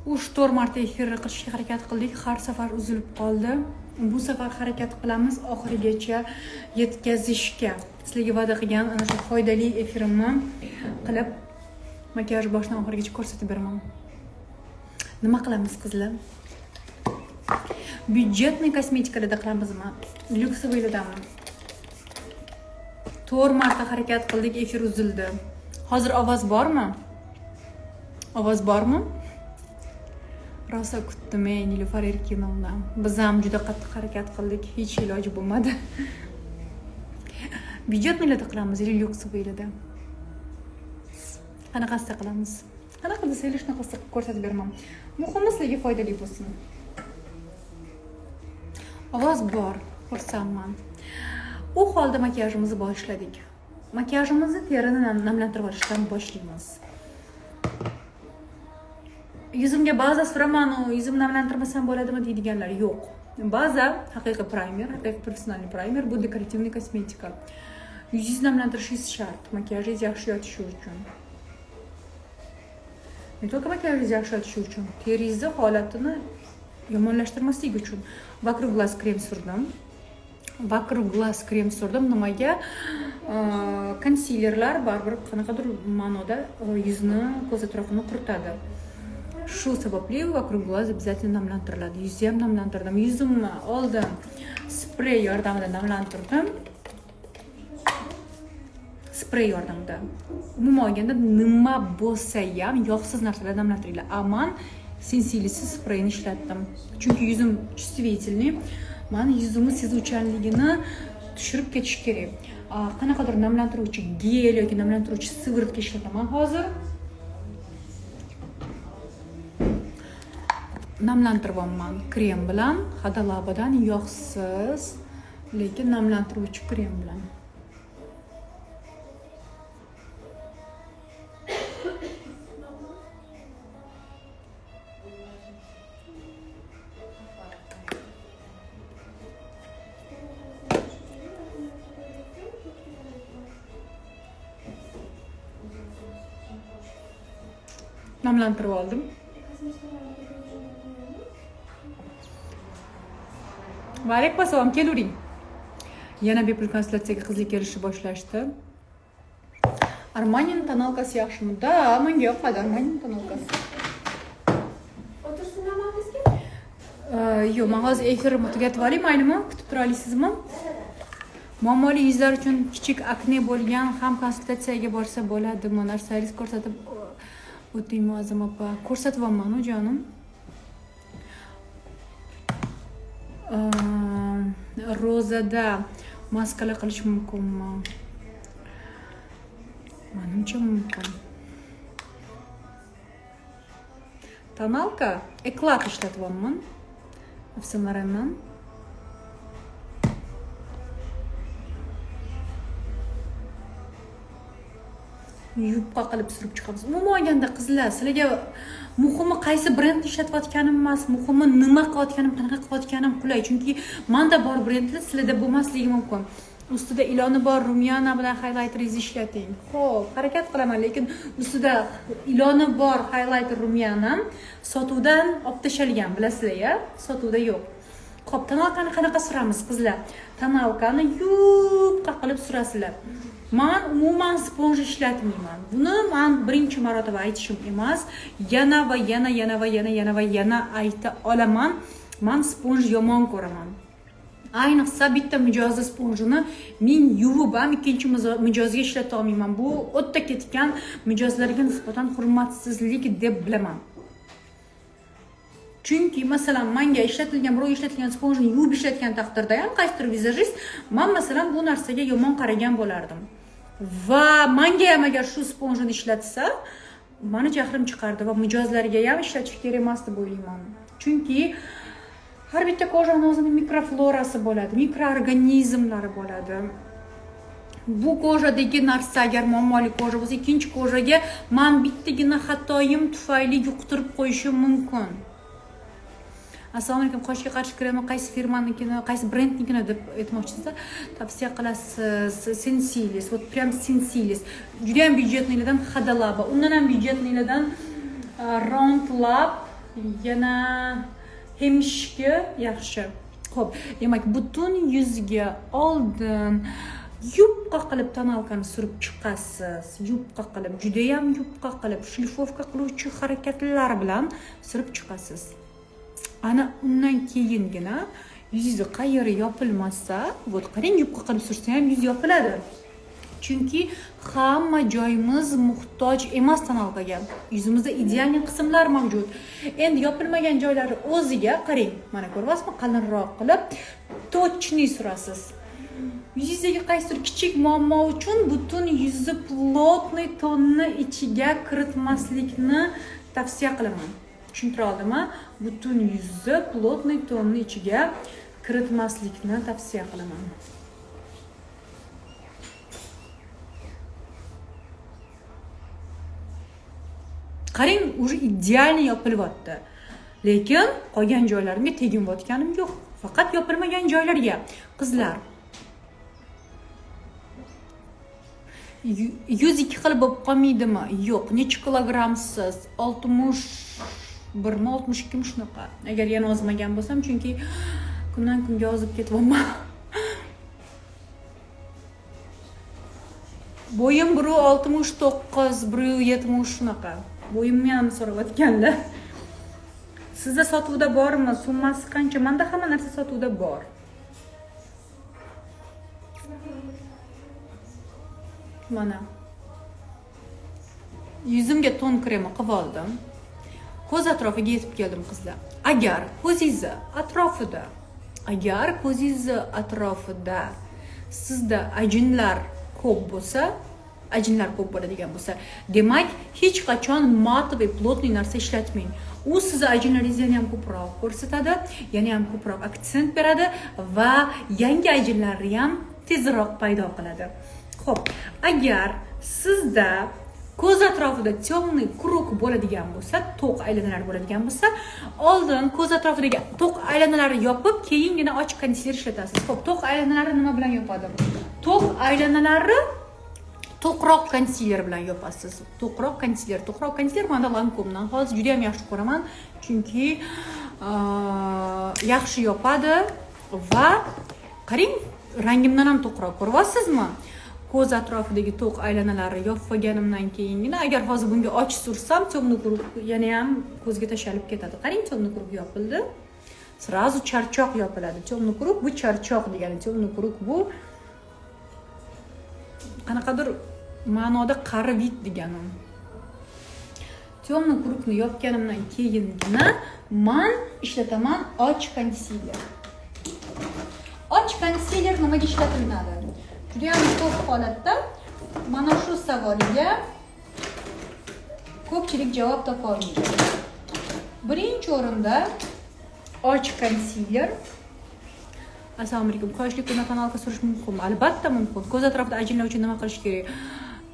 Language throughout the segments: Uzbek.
3-4 marta efirni qilishga harakat qildik, har safar uzilib qoldi. Bu safar harakat qilamiz oxirigacha yetkazishga. Sizlarga va'da qilgan ana shu foydali efirimni qilib makiyaj boshdan oxirigacha ko'rsatib beraman. Nima qilamiz qizlar? Byudjetniy kosmetikalarda qilamizmi? Lyuksovoylardami? 4 marta harakat qildik, efir uzildi. Hozir ovoz bormi? Ovoz bormi? Rosa kutdim Nilufar Erkinovdan. Biz ham juda qattiq harakat qildik, hech iloji bo'lmadi. Byudjetnilarda qilamiz, lyuksovoylarda. Qanaqasida qilamiz? Qanaqa desangiz shunaqasida ko'rsatib beraman. Muhimi sizlarga foydali bo'lsin. Ovoz bor, xursandman. U holda makiyajimizni boshladik. Makiyajimizni terini namlantirib olishdan boshlaymiz. Yuzimga ba'zi so'raman, yuzimni namlantirmasam bo'ladimi deydiganlar yo'q. Baza haqiqiy primer, haqiqiy professional primer, bu dekorativniy kosmetika. Yuzingizni namlantirishingiz shart, makiyajingiz yaxshi yotishi uchun. Ne только makiyajingiz yaxshi yotishi uchun, teringizni holatini yomonlashtirmaslik uchun. Vokruг глаз krem surdim. Vokruг глаз krem surdim. Nimaga? Konsilerlar baribir qanaqadir ma'noda yuzni, ko'z atrofini quritadi. Shu sababli vokruг глаз обязательно namlantiriladi. Yuzni ham namlantirdim. Yuzimni oldin sprey yordamida namlantirdim. Sprey yordamida. Umuman olganda nima bo'lsa ham yog'siz narsalar namlantiringlar. Aman sensilisiz spreyni ishlatdim. Chunki yuzim чувствительный. Men yuzimni sezuvchanligini tushirib ketish kerak. Qanaqadir namlantiruvchi gel yoki namlantiruvchi siviritka ishlataman hozir. Namlantiryapman krem bilan, Hada Labadan yog'siz, lekin namlantiruvchi krem bilan. Namlantirib oldim. Varek basavam, keluring. Yana bepul konsultatsiyaga qizlik kelishni boshlashdi. Armanining tonalkasi yaxshimi? Da, menga yoqadi Armanining tonalkasi. O'tirsinlarmi bizga? Yo'q, men hozir efirimni tugatib olay, maylimi? Kutib tura olasizmi? Muammoli yuzlar uchun kichik akne bo'lgan ham konsultatsiyaga borsa bo'ladimi? Narsangizni ko'rsatib o'ting Muazzam opa. Ko'rsatyapman-ku jonim. Rozada maskalar qilish mumkinmi? Menimcha mumkin. Tonalka Eclat ishlatyapman. Afsonlarimdan. Yupqa qilib surib chiqamiz. Umuman olganda qizlar, sizlarga muhimi qaysi brendni ishlatayotganim emas, muhimi nima qilayotganim, qanaqa qilayotganim qulay. Chunki menda bor brendlar sizlarda bo'lmasligi mumkin. Ustida iloni bor rumyana bilan highlighteringizni ishlating. Xo'p, harakat qilaman, lekin ustida iloni bor highlighter rumyanam sotuvdan olib tashalgan, bilasizlar-ya? Sotuvda yo'q. Xo'p, tonalkani qanaqa suramiz qizlar? Tonalkani yupqa qilib surasizlar. Men umuman sponj ishlatmayman. Buni men birinchi marotaba aytishim emas, yana va yana ayta olaman. Men sponj yomon ko'raman. Ayniqsa bitta mijozli sponjini men yuvib ham ikkinchi mijozga ishlata olmayman. Bu o'tda ketgan mijozlarga nisbatan hurmatsizlik deb bilaman. Chunki masalan menga birov ishlatilgan sponjni yuvib ishlatgan taqdirda ham qaysidir vizajist men masalan bu narsaga yomon qaragan bo'lardim. Va menga ham agar shu sponjni ishlatsa, meni jahlim chiqardi va mijozlarga ham ishlatish kerak emas deb o'ylayman. Chunki har bitta kojani o'zini mikroflorasi bo'ladi, mikroorganizmlari bo'ladi. Bu kojadagi narsa agar muammoli koja bo'lsa, ikkinchi kojaga men bittagina xatoyim tufayli yuqtirib qo'yishim mumkin. Assalomu alaykum, qoshga qarshi kremi qaysi firmanikini, qaysi brendnikini deb aytmoqchisizda, tavsiya qilasiz. Sensilis, вот прям Sensilis. Juda ham byudjetnilardan Hada Laba, undan ham byudjetnilardan Round Lab yana hemishki yaxshi. Xo'p, demak butun yuzga oldin yupqa qilib tonalkani surib chiqasiz. Yupqa qilib, juda ham yupqa qilib, shlifovka qiluvchi harakatlar bilan surib chiqasiz. Ana undan keyingina yuzni qayeri yopilmasa, bu qarang, yupqa qilib sursa ham yuz yopiladi. Chunki hamma joyimiz muhtoj emas tonalkaga. Yuzimizda ideal qismlar mavjud. Endi yopilmagan joylari o'ziga qarang. Mana ko'ryapsizmi? Qalinroq qilib tochni surasiz. Yuzdagi qaysidir kichik muammo uchun butun yuzni plotniy tonni ichiga kiritmaslikni tavsiya qilaman. Tushuntira oldimmi? Butun yuzni plotniy tonni ichiga kiritmaslikni tavsiya qilaman. Qarang, уже idealni yopilyapti. Lekin qolgan joylarimga teginayotganim yo'q. Faqat yopilmagan joylarga. Qizlar 102 xil bo'lib qolmaydimi? Yo'q. Necha kilogrammsiz? 61 mi, 62 mi shunaqa. Agar yana ozmagan bo'lsam, chunki kundan kunga ozib ketyapman. Bo'yim 169, 170 shunaqa. Bo'yimni ham so'rayotganlar. Sizda sotuvda bormi? Summasi qancha? Menda hamma narsa sotuvda bor. Mana. Yuzimga ton kremi qilib oldim. Ko'z atrofiga yetib keldim, qizlar. Agar ko'zingiz atrofida sizda ajinlar ko'p bo'ladigan bo'lsa, demak, hech qachon matli plotniy narsa ishlatmang. U sizni ajinlaringizni ham ko'proq ko'rsatadi, yana ham ko'proq aksent beradi va yangi ajinlarni ham tezroq paydo qiladi. Xo'p, agar sizda ko'z atrofida temniy kruq bo'ladigan bo'lsa, to'q aylanalar bo'ladigan bo'lsa, oldin ko'z atrofidagi to'q aylanalarni yopib, keyingina ochiq konsiler ishlatasiz. Xo'p, to'q aylanalarni nima bilan yopadim? To'q aylanalarni to'qroq konsiler bilan yopasiz. To'qroq konsiler menda Lancome'dan. Hozir juda ham yaxshi ko'raman, chunki yaxshi yopadi va qarang, rangimdan ham to'qroq ko'ryapsizmi? Ko'z atrofidagi to'q aylanalarni yopganimdan keyingina, agar hozir bunga och sursam, temniy kruq yana ham ko'zga tashalib ketadi. Qarang, temniy kruq yopildi. Srazu charchoq yopiladi. Temniy kruq bu charchoq degani. Temniy kruq bu qanaqadir ma'noda qari vid deganim. Temniy kruqni yopganimdan keyingina men ishlataman och konsiler. Och konsiler nimaga ishlatiladi? Juda ham ko'p holatda mana shu savolga ko'pchilik javob topa olmaydi. Birinchi o'rinda och konsiler. Assalomu alaykum. Qo'shlik kundan tonalka surish mumkinmi? Albatta mumkin. Ko'z atrofida ajinlar uchun nima qilish kerak?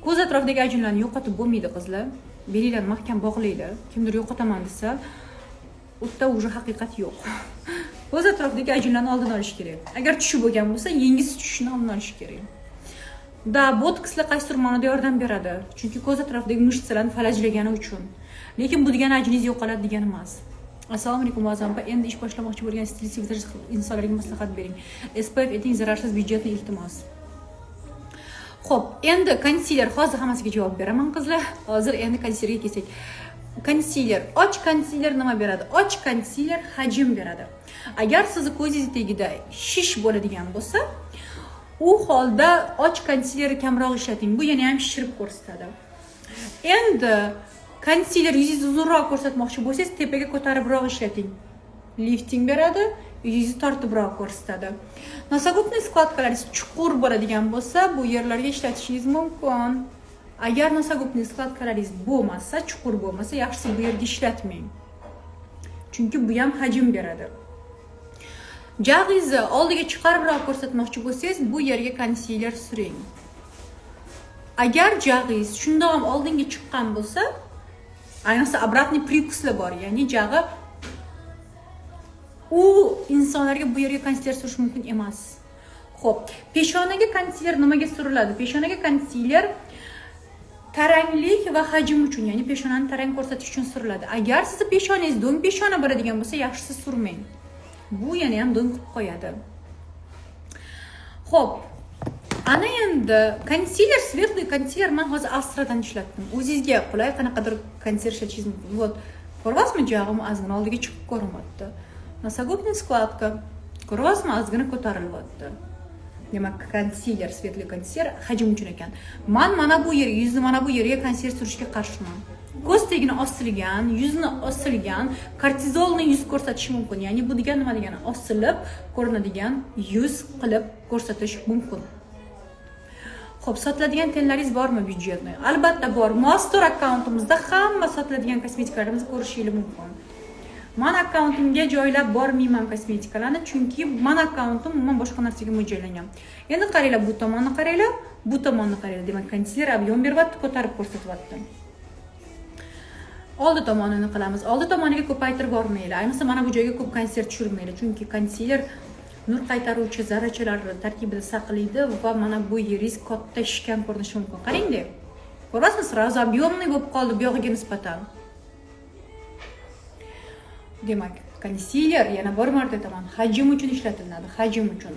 Ko'z atrofidagi ajinlarni yo'qotib bo'lmaydi, qizlar. Belinglarni mahkam bog'laydi. Kimdir yo'qotaman desa, u yerda уже haqiqat yo'q. Ko'z atrofidagi ajinlarni oldini olish kerak. Agar tushib bo'lgan bo'lsa, yengiz tushishini oldini olish kerak. Botokslar qaysidir ma'noda yordam beradi. Chunki ko'z atrofidagi mishsalarni falajlagani uchun. Lekin bu degani ajiningiz yo'qoladi degani emas. Assalomu alaykum Azampa. Endi ish boshlamoqchi bo'lgan stilist insonlarga maslahat bering. SPF eting zararsiz byudjetni iltimos. Xo'p, endi konsiler, hozir hammasiga javob beraman, qizlar. Hozir endi konsilerga kelsak. Konsiler, och konsiler nima beradi? Och konsiler hajm beradi. Agar sizni ko'zingiz tagida shish bo'ladigan bo'lsa, u holda och konsilerni kamroq ishlating. Bu yana ham shishirib ko'rsatadi. Endi konsiler yuzingizni uzunroq ko'rsatmoqchi bo'lsangiz, tepaga ko'taribroq ishlating. Lifting beradi, yuzingizni tortibroq ko'rsatadi. Nosogubniy skladkalaringiz chuqur bo'ladigan bo'lsa, bu yerlarga ishlatishingiz mumkin. Agar nosogubniy skladkalaringiz bo'lmasa, chuqur bo'lmasa, yaxshisi bu yerga ishlatmang. Chunki bu ham hajm beradi. Jag'ingizni oldiga chiqaribroq ko'rsatmoqchi bo'lsangiz, bu yerga konsiler suring. Agar jag'ingiz shundoq ham oldinga chiqqan bo'lsa, ayniqsa obratniy prikuslar bor, ya'ni jag'i u insonlarga bu yerga konsiler surish mumkin emas. Xo'p, peshonaga konsiler nimaga suriladi? Peshonaga konsiler taranglik va hajm uchun, ya'ni peshonani tarang ko'rsatish uchun suriladi. Agar sizni peshonangiz do'ng peshona bo'ladigan bo'lsa, yaxshisi surmang. Bu yana ham do'ng qilib qo'yadi. Xo'p, ana endi konsiler, svetli konsiler men hozir Astradan ishlatdim. O'zingizga qulay qanaqadir konsiler ishlatishingiz mumkin. Вот, ko'ryapsizmi, jag'im ozgina oldiga chiqib ko'rinyapti. Носогубная складка. Ko'ryapsizmi, ozgina ko'tarilyapti. Demak, konsiler, svetli konsiler hajm uchun ekan. Men mana bu yerga, yuzni mana bu yerga konsiler surishga qarshiman. Ko'z tegini osilgan, yuzni osilgan, kortizolni yuz ko'rsatish mumkin. Ya'ni bu degani nima degani? Osilib ko'rinadigan yuz qilib ko'rsatish mumkin. Xo'p, sotiladigan tenlaringiz bormi byudjetni? Albatta bor. Monster akkauntimizda hamma sotiladigan kosmetikalarimizni ko'rishingiz mumkin. Men akkauntimga joylab bormayman kosmetikalarni, chunki men akkauntim umuman boshqa narsaga mo'ljallangan. Endi qaranglar, bu tomonni qaranglar, bu tomonni qaranglar. Demak, konsiler ob'yom beryapti, ko'tarib ko'rsatyapti. Oldi tomonini qilamiz. Oldi tomoniga ko'paytirib bormaylar. Ayniqsa mana bu joyga ko'p konsiler tushirmaylar, chunki konsiler nur qaytaruvchi zarrachalar tarkibida saqlaydi va mana bu yeringiz katta shishgan ko'rinishi mumkin. Qarangda. Ko'ryapsizmi? Sразу объемный bo'lib qoldi bu yog'iga nisbatan. Demak, konsiler yana bir marta aytaman, hajm uchun ishlatiladi, hajm uchun.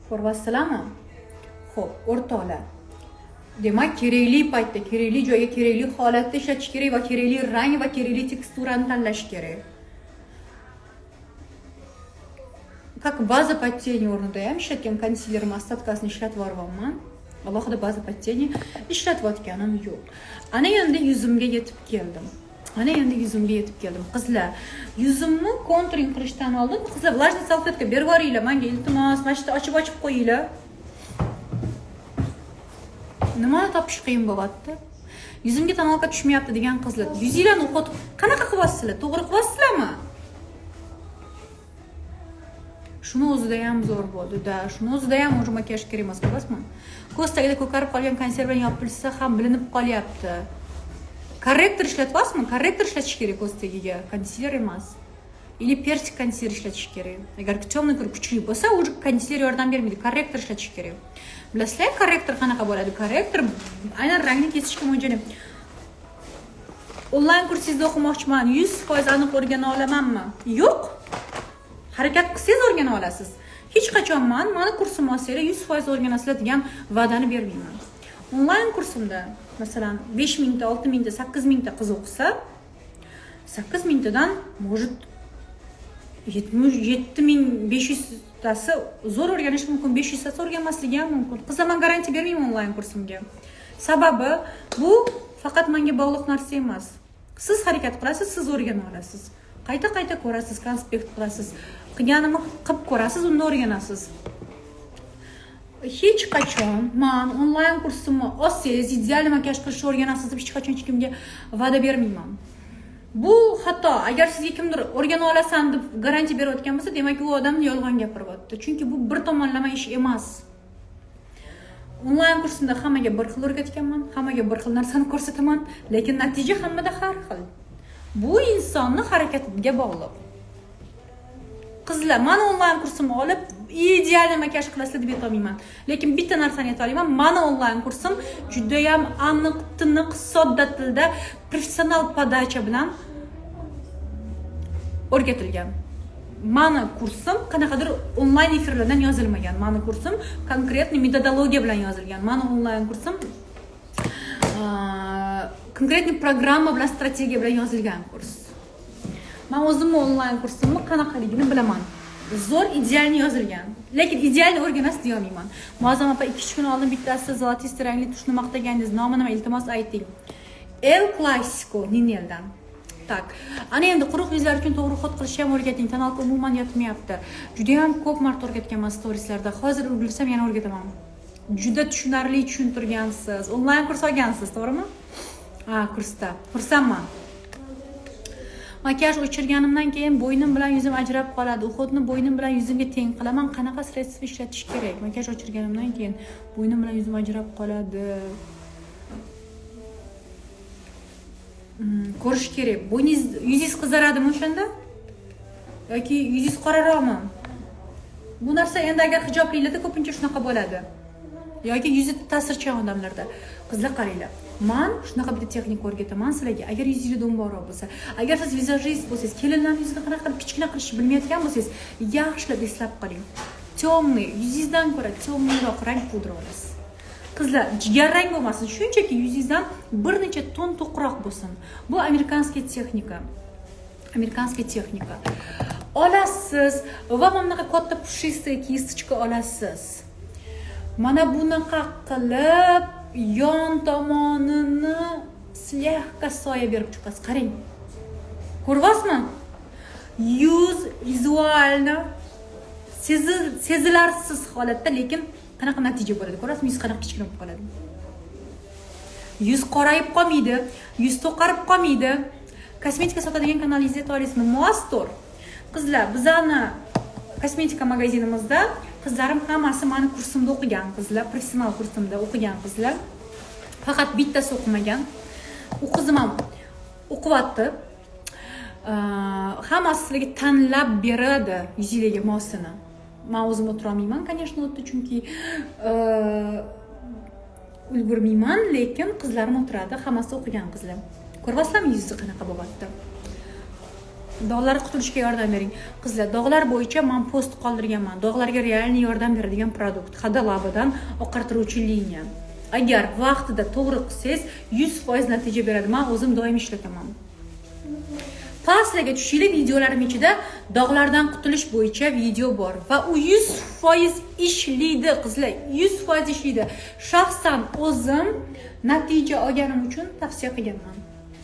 Ko'ryapsizlarmi? Xo'p, o'rtoqlar. Demak, kerakli paytda, kerakli joyga, kerakli holatda ishlatish kerak va kerakli rang va kerakli teksturani tanlash kerak. Как baza подтени o'rnida ham ishlatgan konsiler mastatkasini ishlatib yuborganman. Alohida baza подтени ishlatayotganim yo'q. Ana endi yuzimga yetib keldim. Qizlar, yuzimni kontouring qilishdan oldin, qizlar, влажный salfetka berib yuboringlar. Menga iltimos, mana shu ochib qo'yinglar. Nima topish qiyin bo'lyapti? Yuzimga tonalka tushmayapti degan qizlar, yuzinglarni o'qit qanaqa qilyapsizlar? To'g'ri qilyapsizlarmi? Shuni o'zida ham zo'r bo'ldi-da. Shuni o'zida ham o'sha makiyaj kerak emas, ko'rasizmi? Ko'z tagida ko'karib qolgan konsiler bilan yopilsa ham bilinib qolyapti. Korrektor ishlatyapsizmi? Korrektor ishlatish kerak ko'z tagiga, konsiler emas. Или persik konsiler ishlatish kerak. Agar temnoy kuchli bo'lsa, u konsiler yordam bermaydi, korrektor ishlatish kerak. Bilasizlar, korrektor qanaqa bo'ladi? Korrektor aynan rangni kesishga mo'ljallangan. Onlayn kursingizda o'qimoqchiman, 100% aniq o'rgana olamanmi? Yo'q. Harakat qilsangiz o'rgana olasiz. Hech qachon mani kursim olsanglar 100% o'rganasizlar degan va'dani bermayman. Onlayn kursimda, masalan, 5000 ta, 6000 ta, 8000 ta qiz o'qisa, 8000 tadan может 7500 tasi zo'r o'rganish mumkin, 500 tasi o'rganmasligi ham mumkin. Qizlar, men garantiya bermayman onlayn kursimga. Sababi bu faqat menga bog'liq narsa emas. Siz harakat qilasiz, siz o'rgana olasiz. Qayta ko'rasiz, konspekt qilasiz. Qilganimni qilib ko'rasiz, unda o'rganasiz. Hech qachon men onlayn kursimni olsangiz, ideal makiyaj qilishni o'rganasiz deb hech qachon hech kimga va'da bermayman. Bu xato. Agar sizga kimdir o'rgana olasan deb garantiya berayotgan bo'lsa, demak u odam yolg'on gapiryapti. Chunki bu bir tomonlama ish emas. Onlayn kursimda hammaga bir xil o'rgatganman, hammaga bir xil narsani ko'rsataman, lekin natija hammada har xil. Bu insonning harakatiga bog'liq. Qizlar, men onlayn kursimni olib ideal makiyaj qilasizlar deb aytolmayman. Lekin bitta narsani aytaman, meni onlayn kursim juda ham aniq, tiniq, sodda tilda professional podacha bilan o'rgatilgan. Meni kursim qanaqadir onlayn efirlardan yozilmagan. Meni kursim konkretniy metodologiya bilan yozilgan. Meni onlayn kursim konkretniy programma bilan, strategiya bilan yozilgan kurs. Men o'zimni onlayn kursimni qanaqaligini bilaman. Zo'r, idealni yozilgan. Lekin idealni o'rganasiz deya olmayman. Muazzam opa 2-3 kun oldin bittasi zolotist rangli tushni maqtaganingiz, nomi nima, iltimos ayting. El Clasico Nineldan. Tak. Ana endi quruq yuzlar uchun to'g'ri xod qilishni ham o'rgating. Tonalka umuman yotmayapti. Juda ham ko'p marta o'rgatganman storieslarda. Hozir ulgursam yana o'rgataman. Juda tushunarli tushuntirgansiz. Onlayn kurs olgansiz, to'g'rimi? Kursda. Xursandman. Makiyaj o'chirganimdan keyin bo'ynim bilan yuzim ajrab qoladi. Uxodni bo'ynim bilan yuzimga teng qilaman. Qanaqa sredstva ishlatish kerak? Makiyaj o'chirganimdan keyin bo'ynim bilan yuzim ajrab qoladi. Ko'rish kerak. Bo'yningiz, yuzingiz qizaradimi o'shanda? Yoki yuzingiz qoraroqmi? Bu narsa endi agar hijoblilarda ko'pincha shunaqa bo'ladi. Yoki yuzi ta'sirchan odamlarda. Qizlar qaranglar. Men shunaqa bitta texnika o'rgataman sizlarga. Agar yuzingizda do'mbaroq bo'lsa, agar siz vizajist bo'lsangiz, kelinlarning yuzini qanaqa qilib kichkina qilishni bilmayotgan bo'lsangiz, yaxshilab eslab qoling. Temniy, yuzingizdan ko'ra temniyroq rang pudra olasiz. Qizlar, jigarrang bo'lmasin, shunchaki yuzingizdan bir necha ton to'qroq bo'lsin. Bu amerikanskiy texnika. Amerikanskiy texnika. Olasiz va mana bunaqa katta pushistый kistочка olasiz. Mana bunaqa qilib yon tomonini slehka soya berib chiqasiz. Qarang. Ko'ryapsizmi? Yuz vizualni sezilarsiz holatda, lekin qanaqa natija bo'ladi? Ko'rasizmi? Yuz qanaqa kichkina bo'lib qoladi. Yuz qorayib qolmaydi, yuz to'qarib qolmaydi. Kosmetika sotadigan kanalizat oilasini Moastor. Qizlar, bizani kosmetika magazinimizda qizlarim hammasi meni kursimda o'qigan qizlar, professional kursimda o'qigan qizlar. Faqat bittasi o'qimagan. U qizim ham o'qiyapti. Hammasi sizlarga tanlab beradi yuzingizga mosini. Men o'zim o'tira olmayman, конечно, o'tdi, chunki ulgurmayman, lekin qizlarim o'tiradi, hammasi o'qigan qizlar. Ko'ryapsizlarmi yuzingiz qanaqa bo'lyapti? Dog'lar qutulishga yordam bering. Qizlar, dog'lar bo'yicha men post qoldirganman. Dog'larga realni yordam beradigan produkt. Hada labidan oqartiruvchi liniya. Agar vaqtida to'g'ri qilsangiz, 100% natija beradi. Men o'zim doim ishlataman. Pastlarga tushinglar, videolarim ichida dog'lardan qutulish bo'yicha video bor va u 100% ishlaydi, qizlar, 100% ishlaydi. Shaxsan o'zim natija olganim uchun tavsiya qilganman.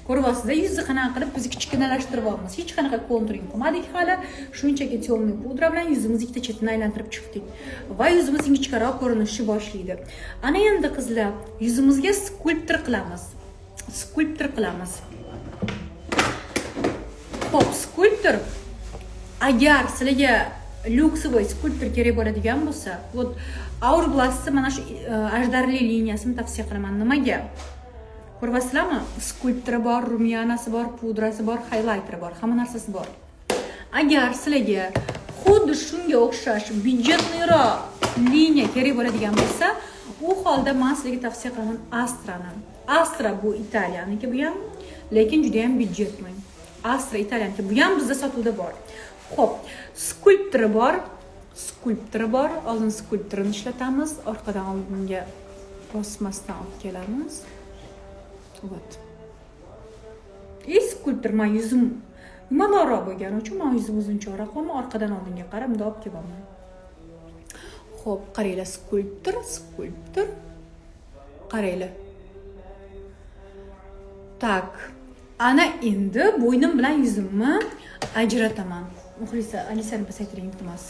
Ko'ryapsizlar, yuzni qanaqa qilib biz kichkinalashtirib olamiz. Hech qanaqa kontouring qilmadik hali. Shunchaki temniy pudra bilan yuzimizni ikkita chetini aylantirib chiqdik va yuzimiz ingichkaroq ko'rinishni boshlaydi. Ana endi qizlar, yuzimizga skulptor qilamiz. Pop skulptor. Agar sizlarga lyuksovoy skulptor kerak bo'ladigan bo'lsa, вот Hourglass'ni mana shu ajdarli liniyasini tavsiya qilaman. Nimaga? Ko'ryapsizlarmi? Skulptori bor, rumyanasi bor, pudrasi bor, highlighteri bor, hamma narsasi bor. Agar sizlarga xuddi shunga o'xshash byudjetliroq liniya kerak bo'ladigan bo'lsa, u holda men sizlarga tavsiya qilaman Astrani. Astra bu Italiyaniki, bu ham, lekin juda ham byudjetli. Astra Italiyaniki, bu ham bizda sotuvda bor. Xo'p, skulptori bor. Oldin skulptorini ishlatamiz, orqadan oldinga bosmasdan olib kelamiz. Вот. Skulptor men yuzim nimaroq bo'lgani uchun men yuzim uzunchoq qo'yman, orqadan oldinga qarab bunday olib kelaman. Xo'p, qaranglar, skulptor. Qaranglar. Tak. Ana endi bo'ynim bilan yuzimni ajrataman. Muxlisa, Alisani pasaytiring, iltimos.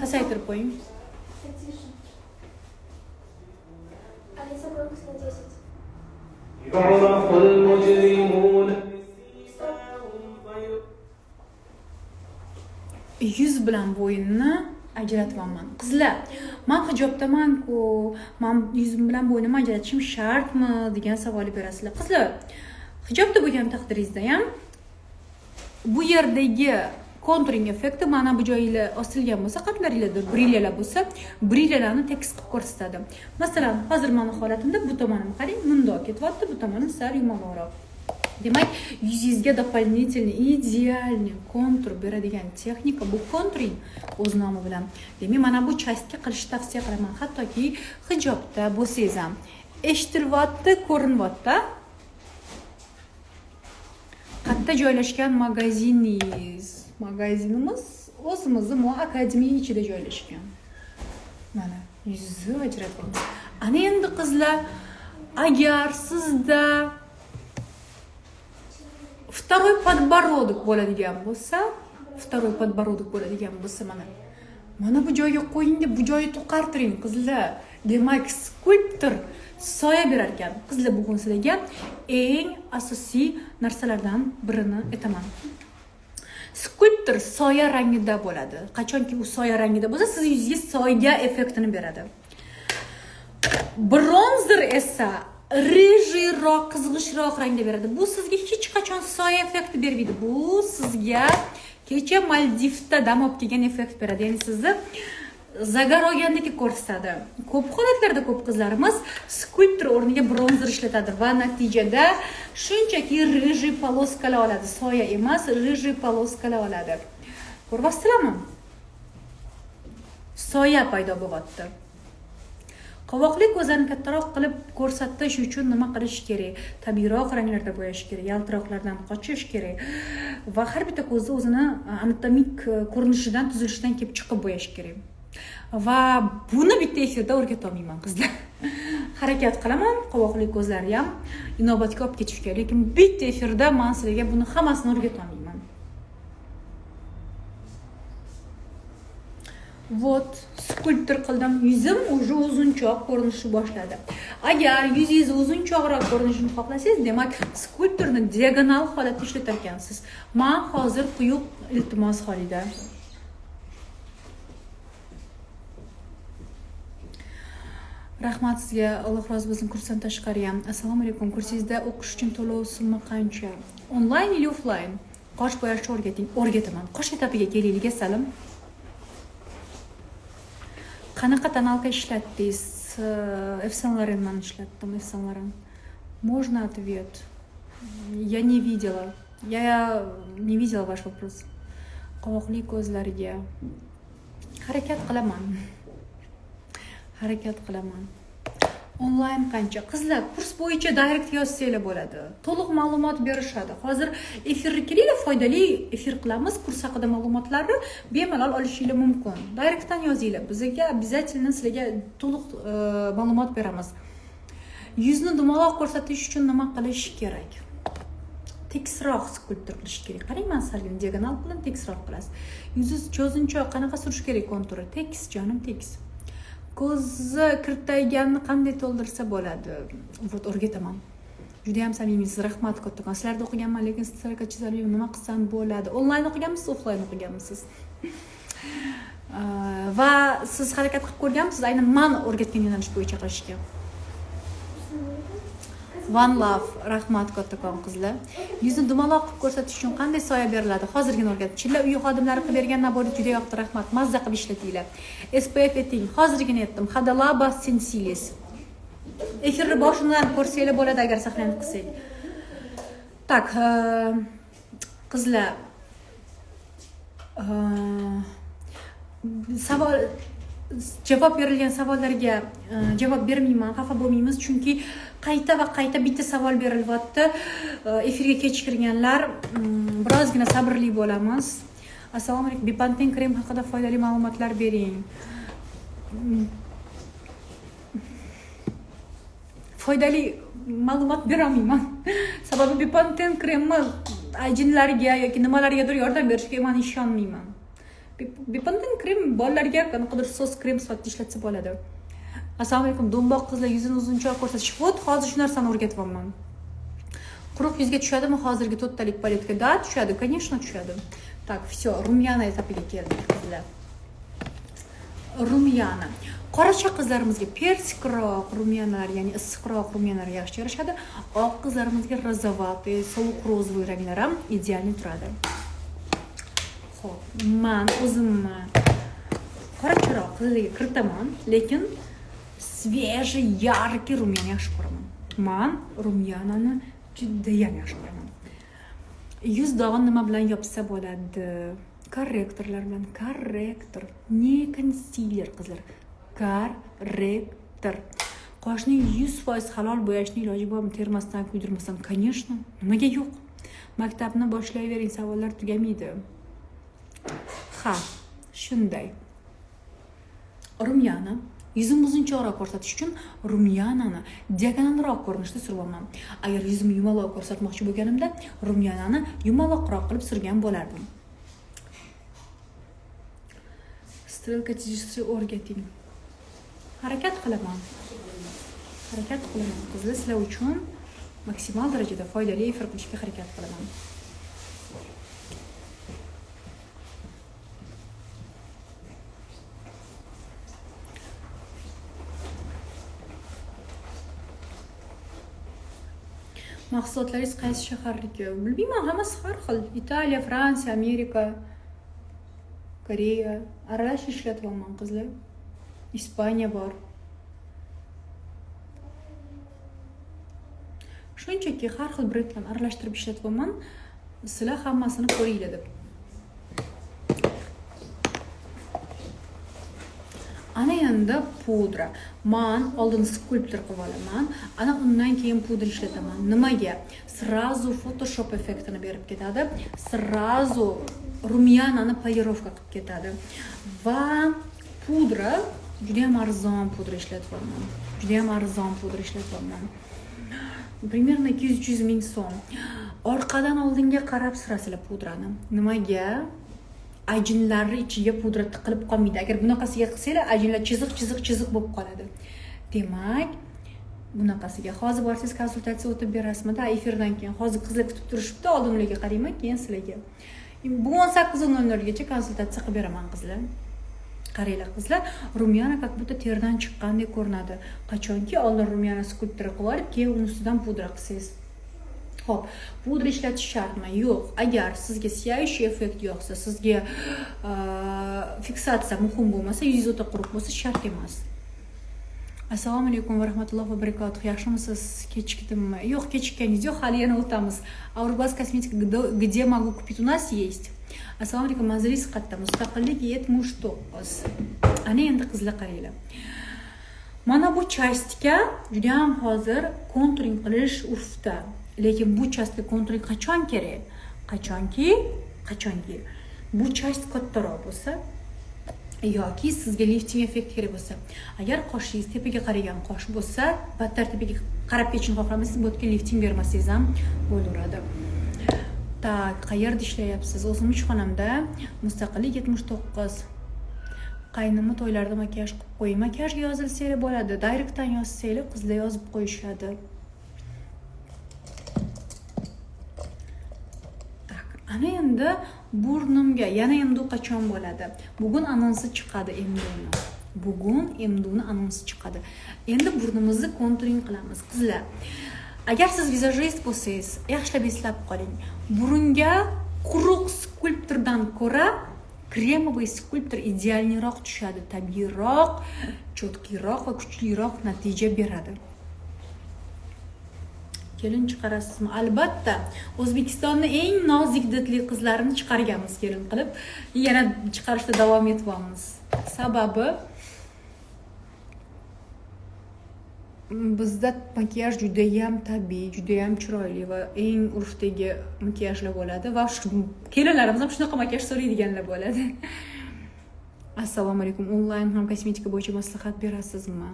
Pasaytirib qo'ying. Alisa gромкость на 10. يعرف المجرمون Yuz bilan bo'yinni ajratmayman. Qizlar, men hijobdaman-ku, men yuzim bilan bo'ynimni ajratishim shartmi degan savol berasizlar. Qizlar, hijobda bo'lgan taqdiringizda ham bu yerdagi contouring effekti mana bu joyinglar osilgan bo'lsa, qatlaringlarda brilyalar bo'lsa, brilyalarni tekis qilib ko'rsatadi. Masalan, hozir meni holatimda bu tomonim qarang, bundoq ketyapti, bu tomonim sal yumaloqroq. Demak, yuzingizga дополнительный идеальный kontur beradigan texnika bu contouring o'z nomi bilan. Demak, mana bu chastga qilishni tavsiya qilaman. Hattoki hijobda bo'lsangiz ham eshitilyapti, ko'rinyapti. Qayerda joylashgan magazinimiz o'zimizning Mo akademiya ichida joylashgan. Mana yuzni ajratamiz. Ana endi qizlar, agar sizda второй подбородок bo'ladigan bo'lsa, mana bu joyga qo'ying, bu joyni to'qartiring qizlar. Demak, skulptor soya berar ekan. Qizlar, bugun sizlarga eng asosiy narsalardan birini aytaman. Skulptor soya rangida bo'ladi. Qachonki u soya rangida bo'lsa, siz yuzingizga soya effektini beradi. Bronzer esa qizg'ishroq rangda beradi. Bu sizga hech qachon soya effekti bermaydi. Bu sizga kecha Maldivda dam olib kelgan effekt beradi. Ya'ni sizni zagar olgandek ko'rsatadi. Ko'p holatlarda ko'p qizlarimiz skulptor o'rniga bronzer ishlatadi va natijada shunchaki rıjий poloskalar oladi. Soya emas, rыжий poloskalar oladi. Ko'ryapsizlarmi? Soya paydo bo'lyapti. Qovoqli ko'zlarni kattaroq qilib ko'rsatish uchun nima qilish kerak? Tabiiyroq ranglarda bo'yash kerak, yaltiroqlardan qochish kerak va har bitta ko'zni o'zini anatomik ko'rinishidan, tuzilishidan kelib chiqib bo'yash kerak. Va buni bitta efirda o'rgata olmayman qizlar. Harakat qilaman, qovoqli ko'zlarni ham inobatga olib ketish kerak, lekin bitta efirda men sizlarga buni hammasini o'rgata olmayman. Вот, skulptor qildim. Yuzim уже uzunchoq ko'rinishni boshladi. Agar yuzingiz uzunchoqroq ko'rinishini xohlasangiz, demak, skulptorni diagonal holatda ishlatar ekansiz. Men hozir quyuq iltimos Xolida. Rahmat sizga, Alloh rozi bo'lsin. Kursdan tashqari ham. Assalomu alaykum. Kursingizda o'qish uchun to'lov summa qancha? Onlayn yoki offlayn? Qosh bo'yashni o'rgating. O'rgataman. Qosh etapiga kelaylik, assalom. Qanaqa tonalka ishlatdingiz? Eve Лорен ishlatdim, Eve Лорен. Можно ответ? Я не видела. Я не видела ваш вопрос. Qovoqli ko'zlarga harakat qilaman. Harakat qilaman. Onlayn qancha? Qizlar, kurs bo'yicha direct yozsanglar bo'ladi. To'liq ma'lumot berishadi. Hozir efirga kelinglar, foydali efir qilamiz. Kurs haqida ma'lumotlarni bemalol olishingiz mumkin. Directdan yozinglar. Bizga обязательно sizlarga to'liq ma'lumot beramiz. Yuzni dumaloq ko'rsatish uchun nima qilish kerak? Teksroq skulptor qilish kerak. Qarang, men salgin diagonal bilan teksroq qilasiz. Yuzingiz cho'zinchoq qanaqa surish kerak konturi? Tekis, jonim, tekis. Ko'zni kirtayganni qanday to'ldirsa bo'ladi? Вот, o'rgataman. Juda ham samimiysiz, rahmat kattakon. Sizlarda o'qiganman, lekin sizlarga chizarli nima qilsam bo'ladi? Onlayn o'qiganmisiz, offlayn o'qiganmisiz? Va siz harakat qilib ko'rganmisiz aynan men o'rgatgan yo'nalish bo'yicha qilishga? One love, rahmat kattakon qizlar. Yuzni dumaloq qilib ko'rsatish uchun qanday soya beriladi? Hozirgina o'rgatib. Chilla uyi xodimlari qilib bergan nabor juda yoqdi, rahmat. Mazza qilib ishlatinglar. SPF eting, hozirgina aytdim. Hadalaba sensilis. Efirni boshidan ko'rsanglar bo'ladi agar saqlanib qilsak. Tak, qizlar. Savol javob berilgan savollarga javob bermayman, xafa bo'lmaymiz, chunki qayta va qayta bitta savol berilyapti. Efirga kech kirganlar, birozgina sabrli bo'lamiz. Assalomu alaykum. Bipanten krem haqida foydali ma'lumotlar bering. Foydali ma'lumot bera olmayman. Sababi Bipanten kremni ajinlarga yoki nimalargadir yordam berishiga men ishonmayman. Bipanten krem bolalarga qanaqadir sos krem sifatida ishlatsa bo'ladi. Assalomu alaykum. Do'mboq qizlar yuzini uzunchoq ko'rsatish. Вот, hozir shu narsani o'rgatyapman. Quruq yuzga tushadimi hozirgi to'ttalik paletka? Da, tushadi, конечно, tushadi. Так, все, rumyana etapiga keldik qizlar. Rumyana. Qoracha qizlarimizga persikroq rumyanalar, ya'ni issiqroq rumyanalar yaxshi yarashadi. Oq qizlarimizga rozovatoy, sovuq rozvoy ranglar ham ideal turadi. Xo'p, men o'zimni qoracharoq qizlarga kiritaman, lekin свежий, яркий rumyan yaxshi ko'raman. Men rumyanani juda ham yaxshi ko'raman. Yuz dog'ini nima bilan yopsa bo'ladi? Korrektorlar bilan. Korrektor, ne konsiler qizlar. Korrektor. Qoshni 100% halol bo'yashni iloji bormi? Termasdan, kuydirmasdan? Конечно. Nimaga yo'q? Maktabni boshlayvering, savollar tugamaydi. Ha, shunday. Rumyana yuzim uzunchoqroq ko'rsatish uchun rumyanani diagonalroq ko'rinishda survaman. Agar yuzimni yumaloq ko'rsatmoqchi bo'lganimda rumyanani yumaloqroq qilib surgan bo'lardim. Strelka chizishni o'rgating. Harakat qilaman. Harakat qilaman. Qizlar, sizlar uchun maksimal darajada foydali efir qilishga harakat qilaman. Mahsulotlaringiz qaysi shaharniki? Bilmayman, hammasi har xil. Italiya, Fransiya, Amerika. Koreya, aralash ishlatyapman qizlar. Ispaniya bor. Shunchaki har xil brendlarni aralashtirib ishlatyapman. Sizlar hammasini ko'ringlar deb. Ana endi pudra. Men oldin skulptor qilib olaman, ana undan keyin pudra ishlataman. Nimaga? Srazu Photoshop effektini berib ketadi. Srazu rumyanani polirovka qilib ketadi. Va pudra juda ham arzon pudra ishlatyapman. Juda ham arzon pudra ishlatyapman. Примерно 200 ming so'm. Orqadan oldinga qarab surasizlar pudrani. Nimaga? Ajinlarni ichiga pudra tiqilib qolmaydi. Agar bunaqasiga qilsanglar, ajinlar chiziq bo'lib qoladi. Demak, bunaqasiga hozir borsangiz konsultatsiya o'tib berasizmi-da, efirdan keyin. Hozir qizlar kutib turishibdi, oldin ularga qarayman, keyin sizlarga. Bu 18:00 gacha konsultatsiya qilib beraman qizlar. Qaranglar qizlar, rumyana как будто terdan chiqqandek ko'rinadi. Qachonki oldin rumyana skulptura qilib olib, keyin uni ustidan pudra qilsangiz. Xo'p, pudra ishlatish shartmi? Yo'q. Agar sizga сияющий effekt yo'qsa, sizga fiksatsiya muhim bo'lmasa, yuzingiz o'ta quruq bo'lsa, shart emas. Assalomu alaykum va rahmatullohi va barakatuh. Yaxshimisiz? Kechikdimmi? Yo'q, kechikkaningiz yo'q, hali yana o'tamiz. Aurobaz kosметика где могу купить? У нас есть. Assalomu alaykum, manzilingiz qayerda? Mustaqillik 79. Ana endi qizlar qaranglar. Mana bu chastga juda ham hozir konturing qilish urfda. Lekin bu chastga konturing qachon kerak? Qachonki bu chast kattaroq bo'lsa yoki sizga lifting effekt kerak bo'lsa. Agar qoshingiz tepaga qaragan qosh bo'lsa, battar tepaga qarab ketishni xohlamasangiz, bu yerga lifting bermasangiz ham bo'laveradi. Tak, qayerda ishlayapsiz? O'zim ishxonamda, Mustaqillik 79. Qaynimni to'ylarda makiyaj qilib qo'ying. Makiyajga yozilsanglar bo'ladi. Direktdan yozsanglar qizlar yozib qo'yishadi. Ana endi burnimga yana endi qachon bo'ladi? Bugun anonsi chiqadi endi uni. Bugun endi uni anonsi chiqadi. Endi burnimizni konturing qilamiz qizlar. Agar siz vizajist bo'lsangiz, yaxshilab eslab qoling. Burunga quruq skulptordan ko'ra kremoviy skulptor idealniroq tushadi, tabiiyroq, cho'tkiroq va kuchliroq natija beradi. Kelin chiqarasizmi? Albatta, O'zbekistonning eng nozik didli qizlarini chiqarganmiz kelin qilib, yana chiqarishda davom etyapmiz. Sababi bizda makiyaj juda ham tabiiy, juda ham chiroyli va eng urfdagi makiyajlar bo'ladi va kelinlarimiz ham shunaqa makiyaj so'raydiganlar bo'ladi. Assalomu alaykum. Onlayn ham kosmetika bo'yicha maslahat berasizmi?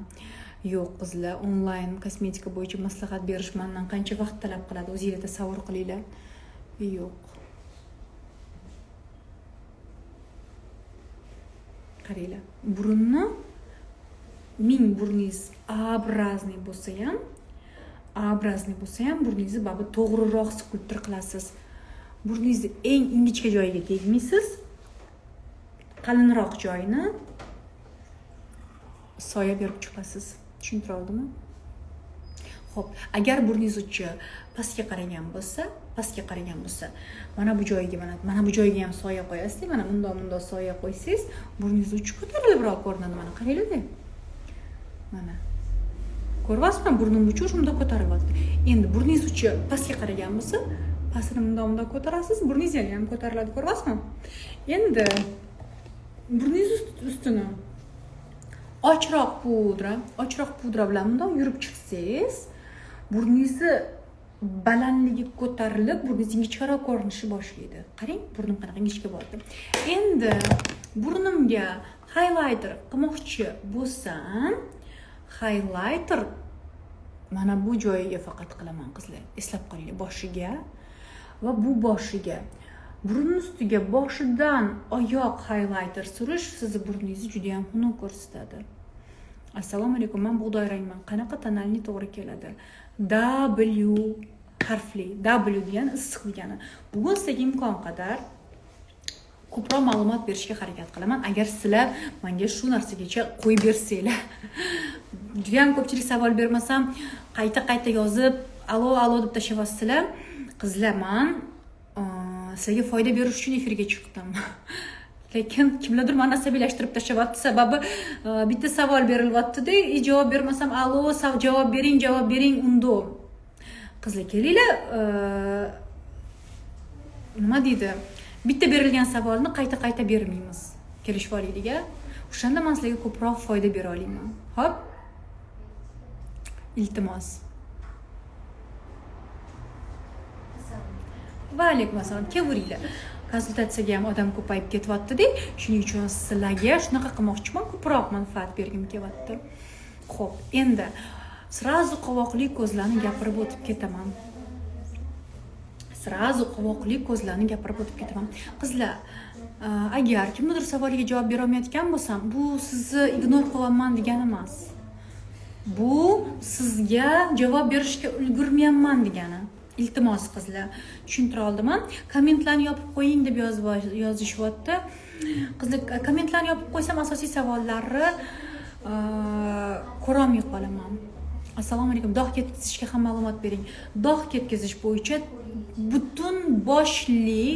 Yo'q qizlar, onlayn kosmetika bo'yicha maslahat berish mendan qancha vaqt talab qiladi? O'zingizlar tasavvur qilinglar. Yo'q. Qaranglar. Burunni ming burningiz obrazniy bo'lsa ham burningizni babi to'g'riroq skulptor qilasiz. Burningizni eng ingichka joyiga tegmaysiz. Qalinroq joyini soya berib chiqasiz. Tushuntira oldimmi? Xo'p, agar burningiz uchi pastga qaragan bo'lsa, mana bu joyiga ham soya qo'yasiz. Mana bundoq soya qo'ysangiz, burningiz uchi ko'tarilibroq ko'rinadi. Mana qaranglar-da. Mana. Ko'ryapsizmi? Burnim uchi shunday ko'tarilyapti. Endi burningiz uchi pastga qaragan bo'lsa, pastini bundoq ko'tarasiz, burningiz ham ko'tariladi, ko'ryapsizmi? Endi burningiz ustini ochroq pudra bilan bundoq yurib chiqsangiz, burningizni balandligi ko'tarilib, burningiz ingichkaroq ko'rinishni boshlaydi. Qarang, burnim qanaqa ingichka bo'ldi. Endi burnimga highlighter qilmoqchi bo'lsam, highlighter mana bu joyiga faqat qilaman qizlar. Eslab qolinglar, boshiga va bu boshiga. Burun ustiga boshidan oyoq highlighter surish sizni burningizni juda ham xunuk ko'rsatadi. Assalomu alaykum, men bug'doy rangman. Qanaqa tonalni to'g'ri keladi? W harfli. W degani issiq degani. Bugun sizga imkon qadar ko'proq ma'lumot berishga harakat qilaman. Agar sizlar menga shu narsagacha qo'yib bersanglar. Juda ham ko'pchilik savol bermasam, qayta yozib, alo deb tashlaysizlar. Qizlar, men sizga foyda berish uchun efirga chiqdim. lekin kimlardir meni asabiylashtirib tashlayapti. Sababi bitta savol berilyapti-da, javob bermasam, "Allo, javob bering, undo." Qizlar, kelinglar, nima deydi? Bitta berilgan savolni qayta bermaymiz. Kelishib olaylik-a. O'shanda men sizlarga ko'proq foyda bera olaman. Xo'p? Iltimos. Va alaykum assalom. Kelaveringlar. Konsultatsiyaga ham odam ko'payib ketyapti-da, shuning uchun sizlarga shunaqa qilmoqchiman, ko'proq manfaat bergim kelyapti. Xo'p, endi srazu qovoqli ko'zlarni gapirib o'tib ketaman. Qizlar, agar kimdir savoliga javob bera olmayotgan bo'lsam, bu sizni ignor qilyapman degani emas. Bu sizga javob berishga ulgurmayapman degani. Iltimos qizlar, tushuntira oldiman. Kommentlarni yopib qo'ying deb yozishyapti. Qizlar, kommentlarni yopib qo'ysam asosiy savollarni ko'ra olmay qolaman. Assalomu alaykum. Dog' ketkizishga ham ma'lumot bering. Dog' ketkizish bo'yicha butun boshli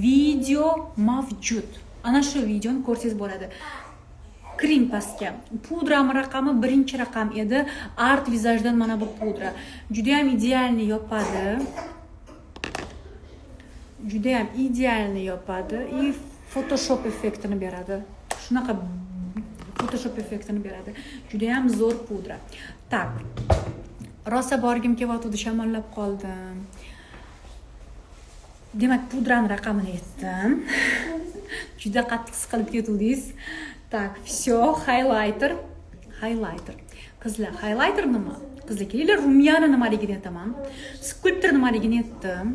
video mavjud. Ana shu videoni ko'rsangiz bo'ladi. Kiring pastga. Pudram raqami 1-raqam edi. Art vizajdan mana bu pudra. Juda ham idealni yopadi. И Photoshop effektini beradi. Shunaqa Photoshop effektini beradi. Juda ham zo'r pudra. Tak. Rosa borgim kelyapti, shamollab qoldim. Demak, pudraning raqamini aytdim. Juda qattiq siqilib ketdingiz. Так, все, highlighter. Qizlar, highlighter nima? Qizlar, kelinglar, rumyana nimaligini aytaman. Skulptor nimaligini aytdim.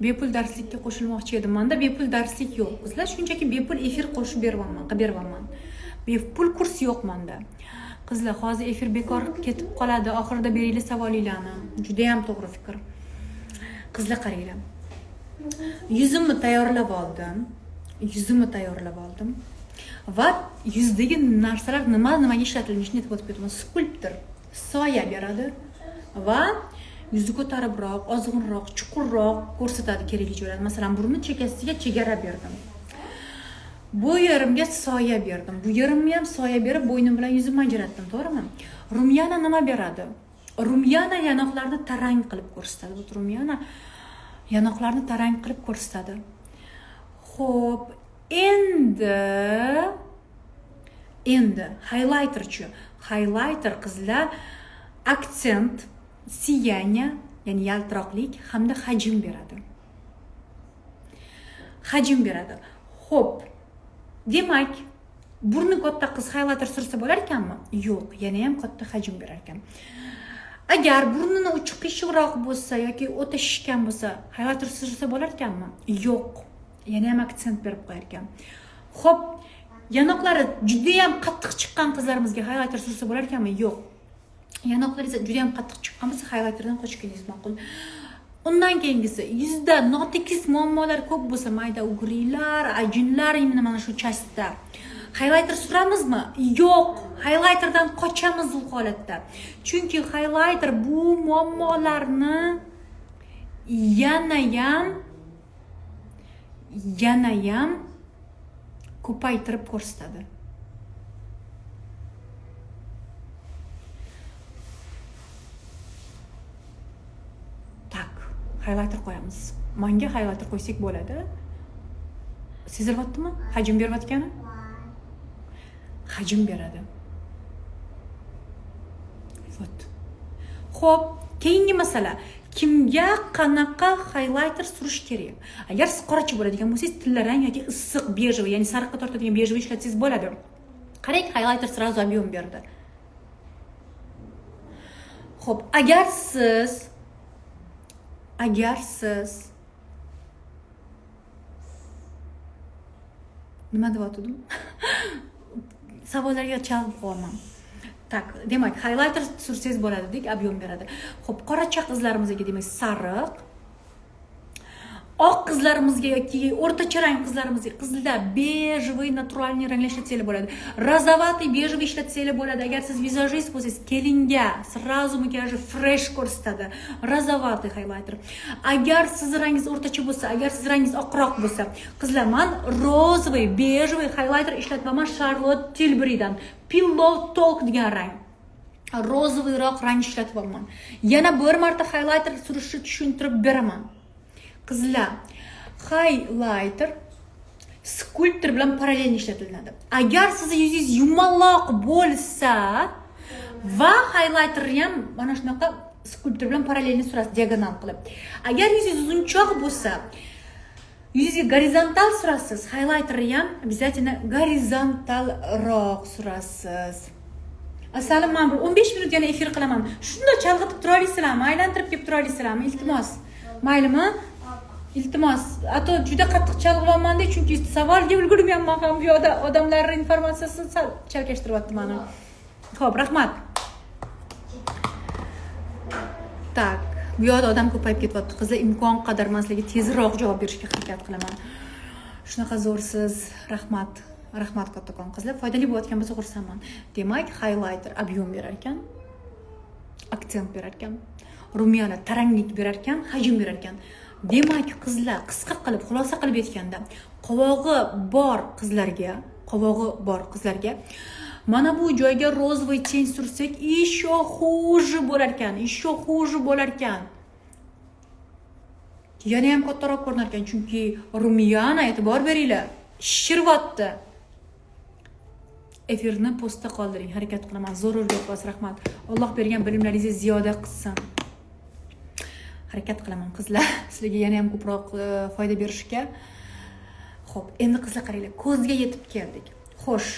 Bepul darslikka qo'shilmoqchi edim. Menda bepul darslik yo'q. Qizlar, shunchaki bepul efir qo'shib beryapman. Bepul kurs yo'q menda. Qizlar, hozir efir bekor ketib qoladi. Oxirida beringlar savolinglarni. Juda ham to'g'ri fikr. Qizlar, qaranglar. Yuzimni tayyorlab oldim. Va yuzdagi narsalar nimaga ishlatilishini aytib o'tib ketaman. Skulptor soya beradi va yuzni ko'taribroq, ozg'inroq, chuqurroq ko'rsatadi kerakli joylarni. Masalan, burun chekkasiga chegara berdim. Bu yerimga soya berdim. Bu yerimga ham soya berib, bo'ynim bilan yuzimni ajratdim, to'g'rimi? Rumyana nima beradi? Rumyana yanoqlarni tarang qilib ko'rsatadi. Bu rumyana yanoqlarni tarang qilib ko'rsatadi. Xo'p, endi highlighter-chi. Highlighter qizlar aksent, siyanya, ya'ni yaltiroqlik hamda hajm beradi. Xo'p. Demak, burni katta qiz highlighter sursa bo'lar ekanmi? Yo'q, yana ham katta hajm berar ekan. Agar burnini uchi qiyshiqroq bo'lsa yoki o'ta shishgan bo'lsa, highlighter sursa bo'lar ekanmi? Yo'q. Yana ham aksent berib qo'yar ekan. Xo'p, yanoqlari juda ham qattiq chiqqan qizlarimizga highlighter sursa bo'lar ekanmi? Yo'q. Yanoqlaringiz juda ham qattiq chiqqan bo'lsa, highlighterdan qochganingiz ma'qul. Undan keyingisi, yuzda notekis muammolar ko'p bo'lsa, mayda ugrilar, ajinlar, mana shu chastda. Highlighter suramizmi? Yo'q. Highlighterdan qochamiz u holatda. Chunki highlighter bu muammolarni yana ham ko'paytirib ko'rsatadi. Tak, highlighter qo'yamiz. Menga highlighter qo'ysak bo'ladi. Sezilyaptimi? Hajm berayotgani? Hajm beradi. Xo'p, keyingi masala. Kimga qanaqa highlighter surish kerak? Agar siz qorachi bo'ladigan bo'lsangiz, tillarang yoki issiq bejevый, ya'ni sariqqa tortadigan bejevый ishlatsangiz bo'ladi. Qarang, highlighter sразу объем berdi. Xo'p, agar siz nima deyotdim? Savollarga chalib qolmam. Tak, demak, highlighter sursangiz bo'ladi, ob'yom beradi. Xo'p, qoracha qizlarimizga demak sariq, oq qizlarimizga yoki o'rtacha rang qizlarimizga qizlar bejvoy naturalniy ranglar ishlatsanglar bo'ladi. Razovatiy bejvoy ishlatsanglar bo'ladi. Agar siz vizajist bo'lsangiz, kelinga sразу makiyajni fresh ko'rsatadi. Razovatiy highlighter. Agar siz rangingiz o'rtacha bo'lsa, agar siz rangingiz oqroq bo'lsa, qizlar, men rozvoy bejvoy highlighter ishlatyapman Charlotte Tilburydan. Pillow Talk degan rang. Rozoviyroq rang ishlatyapman. Yana bir marta highlighter surishni tushuntirib beraman. Qizlar, highlighter skulptor bilan parallel ishlatiladi. Agar sizni yuzingiz yumaloq bo'lsa va highlighter ham mana shunaqa skulptor bilan parallelni surasiz, diagonal qilib. Agar yuzingiz uzunchoq bo'lsa, yuzingizga gorizontal surasiz, highlighter ham обязательно gorizontalroq surasiz. Asalim, men 15 minut yana efir qilaman. Shunda chalg'itib tura olasizlarmi? Aylantirib kelib tura olasizlarmi? Iltimos. Maylimi? Iltimos. Ato juda qattiq chalg'iyapman-da, chunki savolga ulgurmayapman ham. Bu yoqda odamlar informatsiyasini sal chalkashtiryapti meni. Xo'p, rahmat. Tak, bu yoqda odam ko'payib ketyapti. Qizlar, imkon qadar men sizlarga tezroq javob berishga harakat qilaman. Shunaqa zo'rsiz. Rahmat. Rahmat kattakon qizlar, foydali bo'layotgan bo'lsa xursandman. Demak, highlighter ob'yom berar ekan, aksent berar ekan, rumiyona taranglik berar ekan, hajm berar ekan. Demak, qizlar, qisqa qilib, xulosa qilib aytganda, qovog'i bor qizlarga mana bu joyga rozvoy teng sursak, еще хуже bo'lar ekan. Yana ham kattaroq ko'rinar ekan, chunki rumiyona, e'tibor beringlar, shiryapti. Efirni postda qoldiring, harakat qilaman. Zarur yo'qmas, rahmat. Alloh bergan bilimlaringizni ziyoda qilsin. Harakat qilaman qizlar, sizlarga yana ham ko'proq foyda berishga. Xo'p, endi qizlar qaranglar, ko'zga yetib keldik. Xo'sh,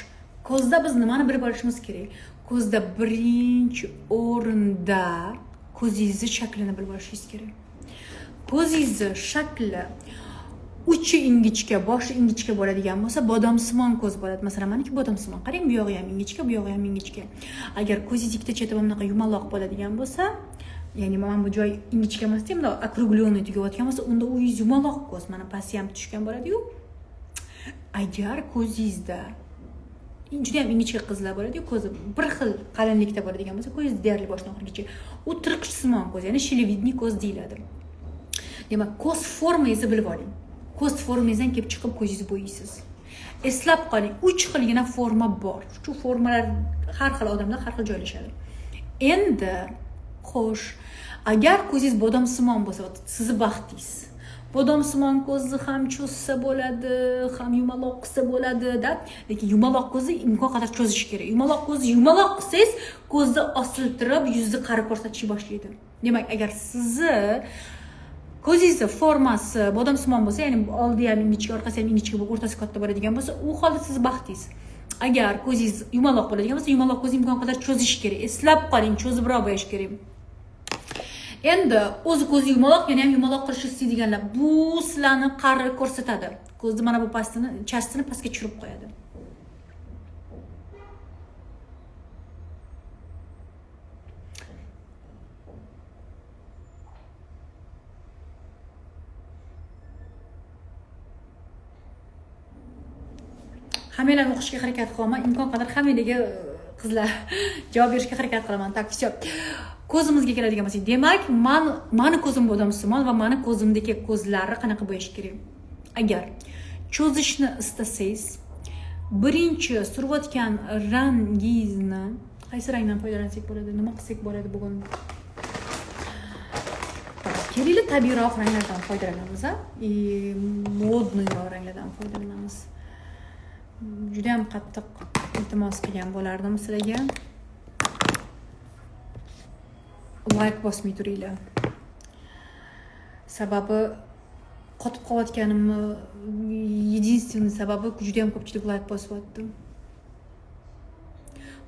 ko'zda biz nimani bilib olishimiz kerak? Ko'zda birinchi o'rinda ko'zingizni shaklini bilib olishingiz kerak. Ko'zingizni shakli uchi ingichka, boshi ingichka bo'ladigan bo'lsa, bodomsimon ko'z bo'ladi. Masalan, meniki bodomsimon. Qarang, bu yog'i ham ingichka, bu yog'i ham ingichka. Agar ko'zingiz ikkita cheti bunaqa yumaloq bo'ladigan bo'lsa, ya'ni men bu joy ingichka emas deyman, bunda okruglёnный tugayotgan bo'lsa, unda u yumaloq ko'z, mana pasti ham tushgan bo'ladi-yu. Agar ko'zingizda juda ham ingichka qizlar bo'ladi-yu, ko'zi bir xil qalinlikda bo'ladigan bo'lsa, ko'zingiz deyarli boshdan oxirigacha u tirqichsimon ko'z, ya'ni shilvidniy ko'z deyiladi. Demak, ko'z formangizni bilib oling. Ko'z formangizdan kelib chiqib ko'zingizni bo'yaysiz. Eslab qoling, 3 xilgina forma bor. Shu formalar har xil odamlar har xil joylashadi. Endi, xo'sh, agar ko'zingiz bodomsimon bo'lsa, sizni baxtingiz. Bodomsimon ko'zni ham cho'zsa bo'ladi, ham yumaloq qilsa bo'ladi-da. Lekin yumaloq ko'zni imkon qadar cho'zish kerak. Yumaloq ko'zni yumaloq qilsangiz, ko'zni osiltirib, yuzni qari ko'rsatishni boshlaydi. Demak, agar sizni ko'zingiz formasi bodomsimon bo'lsa, ya'ni oldi ham ingichka, orqasi ham ingichka bo'lib, o'rtasi katta bo'ladigan bo'lsa, u holda siz baxtingiz. Agar ko'zingiz yumaloq bo'ladigan bo'lsa, yumaloq ko'zni imkon qadar cho'zish kerak. Eslab qoling, cho'zibroq bo'lish kerak. Endi o'zi ko'zi yumaloq, yana ham yumaloq qilishni istaydiganlar, bu sizlarni qari ko'rsatadi. Ko'zni mana bu pastini, chastini pastga tushirib qo'yadi. Hammalarni o'qishga harakat qilaman, imkon qadar hammalarga qizlar javob berishga harakat qilaman. Tak, всё. Ko'zimizga keladigan bo'lsak, demak, meni ko'zim bodomsimon va meni ko'zimdagi ko'zlarni qanaqa bo'lishi kerak? Agar cho'zishni istasangiz, birinchi surayotgan rangingizni, qaysi rangdan foydalansak bo'ladi, nima qilsak bo'ladi bugun? Kelinglar, tabiiyroq ranglardan foydalanamiz, modniyroq ranglardan foydalanamiz. Juda ham qattiq iltimos qilgan bo'lardim sizlarga. Like bosmay turinglar. Sababi qotib qolayotganimni единственный sababi juda ham ko'pchilik like bosyapti.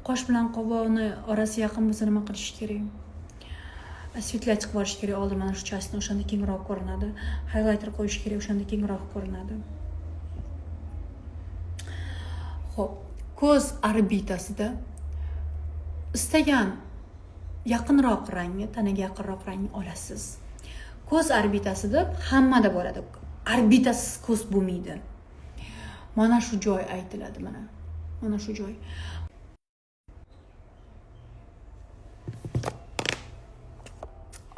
Qosh bilan qovoqni orasi yaqin bo'lsa nima qilish kerak? Asvetlatib qilish kerak, oldin mana shu chastni, o'shanda kengroq ko'rinadi. Highlighter qo'yish kerak, o'shanda kengroq ko'rinadi. Xo'p, ko'z orbitasida istagan yaqinroq rangni, tanaga yaqinroq rangni olasiz. ko'z orbitasida hammada bo'ladi. Orbitasiz ko'z bo'lmaydi. Mana shu joy aytiladi mana. Mana shu joy.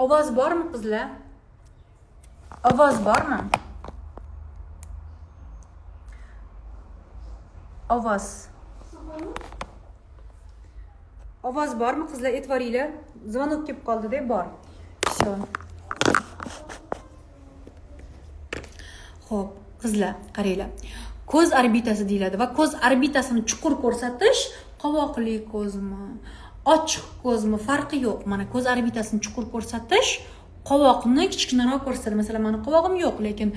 Ovoz bormi qizlar? Ovoz bormi? Ovoz. Ovoz bormi qizlar? E'tiboringlar. Zvonok kelib qoldi-da, bor. Всё. Xo'p, qizlar, qaranglar. Ko'z orbitasi deyiladi va ko'z orbitasini chuqur ko'rsatish qovoqli ko'zmi, ochiq ko'zmi farqi yo'q. Mana ko'z orbitasini chuqur ko'rsatish qovoqni kichkinaroq ko'rsatadi. Masalan, meni qovog'im yo'q, lekin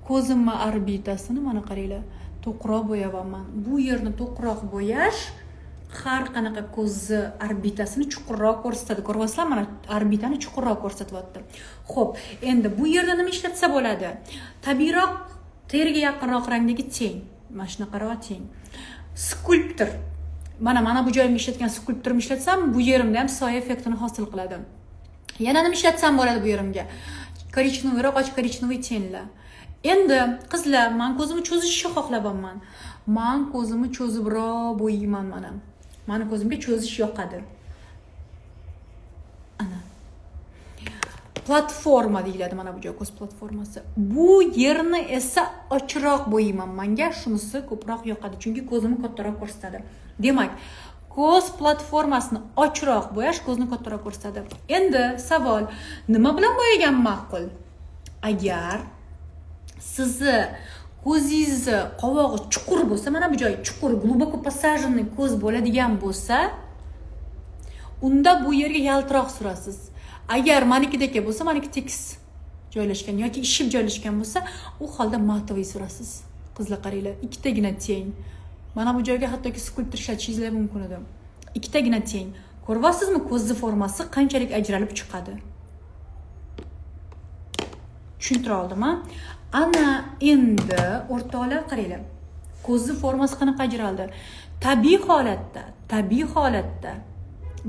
ko'zimni orbitasini mana qaranglar, to'qroq bo'yayapman. Bu yerni to'qroq bo'yash har qanaqa ko'zni orbitasini chuqurroq ko'rsatadi. Ko'ryapsizlar, mana orbitani chuqurroq ko'rsatyapti. Xo'p, endi bu yerda nima ishlatsa bo'ladi? Tabiiyroq, teriga yaqinroq rangdagi teng. Mana shunaqaroq teng. Skulptor. Mana bu joyimga ishlatgan skulptorni ishlatsam, bu yerimda ham soya effektini hosil qiladi. Yana nima ishlatsam bo'ladi bu yerimga? Korичневыйroq, ochiq korичневый tenglar. Endi qizlar, men ko'zimni cho'zishni xohlamayman. Men ko'zimni cho'zibroq bo'yayman mana. Meni ko'zimga cho'zish yoqadi. Ana. Platforma deyiladi mana bu joy, ko'z platformasi. Bu yerni esa ochiqroq bo'yayman. Menga shunisi ko'proq yoqadi, chunki ko'zimni kattaroq ko'rsatadi. Demak, ko'z platformasini ochiqroq bo'yash ko'zni kattaroq ko'rsatadi. Endi savol, nima bilan bo'yagan ma'qul? Agar sizni ko'zingizni qovog'i chuqur bo'lsa, mana bu joy chuqur, gluboko посаженный ko'z bo'ladigan bo'lsa, unda bu yerga yaltiroq surasiz. Agar menikidek bo'lsa, meniki tekis joylashgan yoki ishib joylashgan bo'lsa, u holda matoviy surasiz. Qizlar qaranglar, ikkitagina teng. Mana bu joyga hattoki skulptor ishlatishingiz mumkin edi. Ikkitagina teng. Ko'ryapsizmi, ko'zni formasi qanchalik ajralib chiqadi? Tushuntira oldimmi? Ana endi o'rtoqlar qaranglar. Ko'zni formasi qanaqa ajraldi? Tabiiy holatda.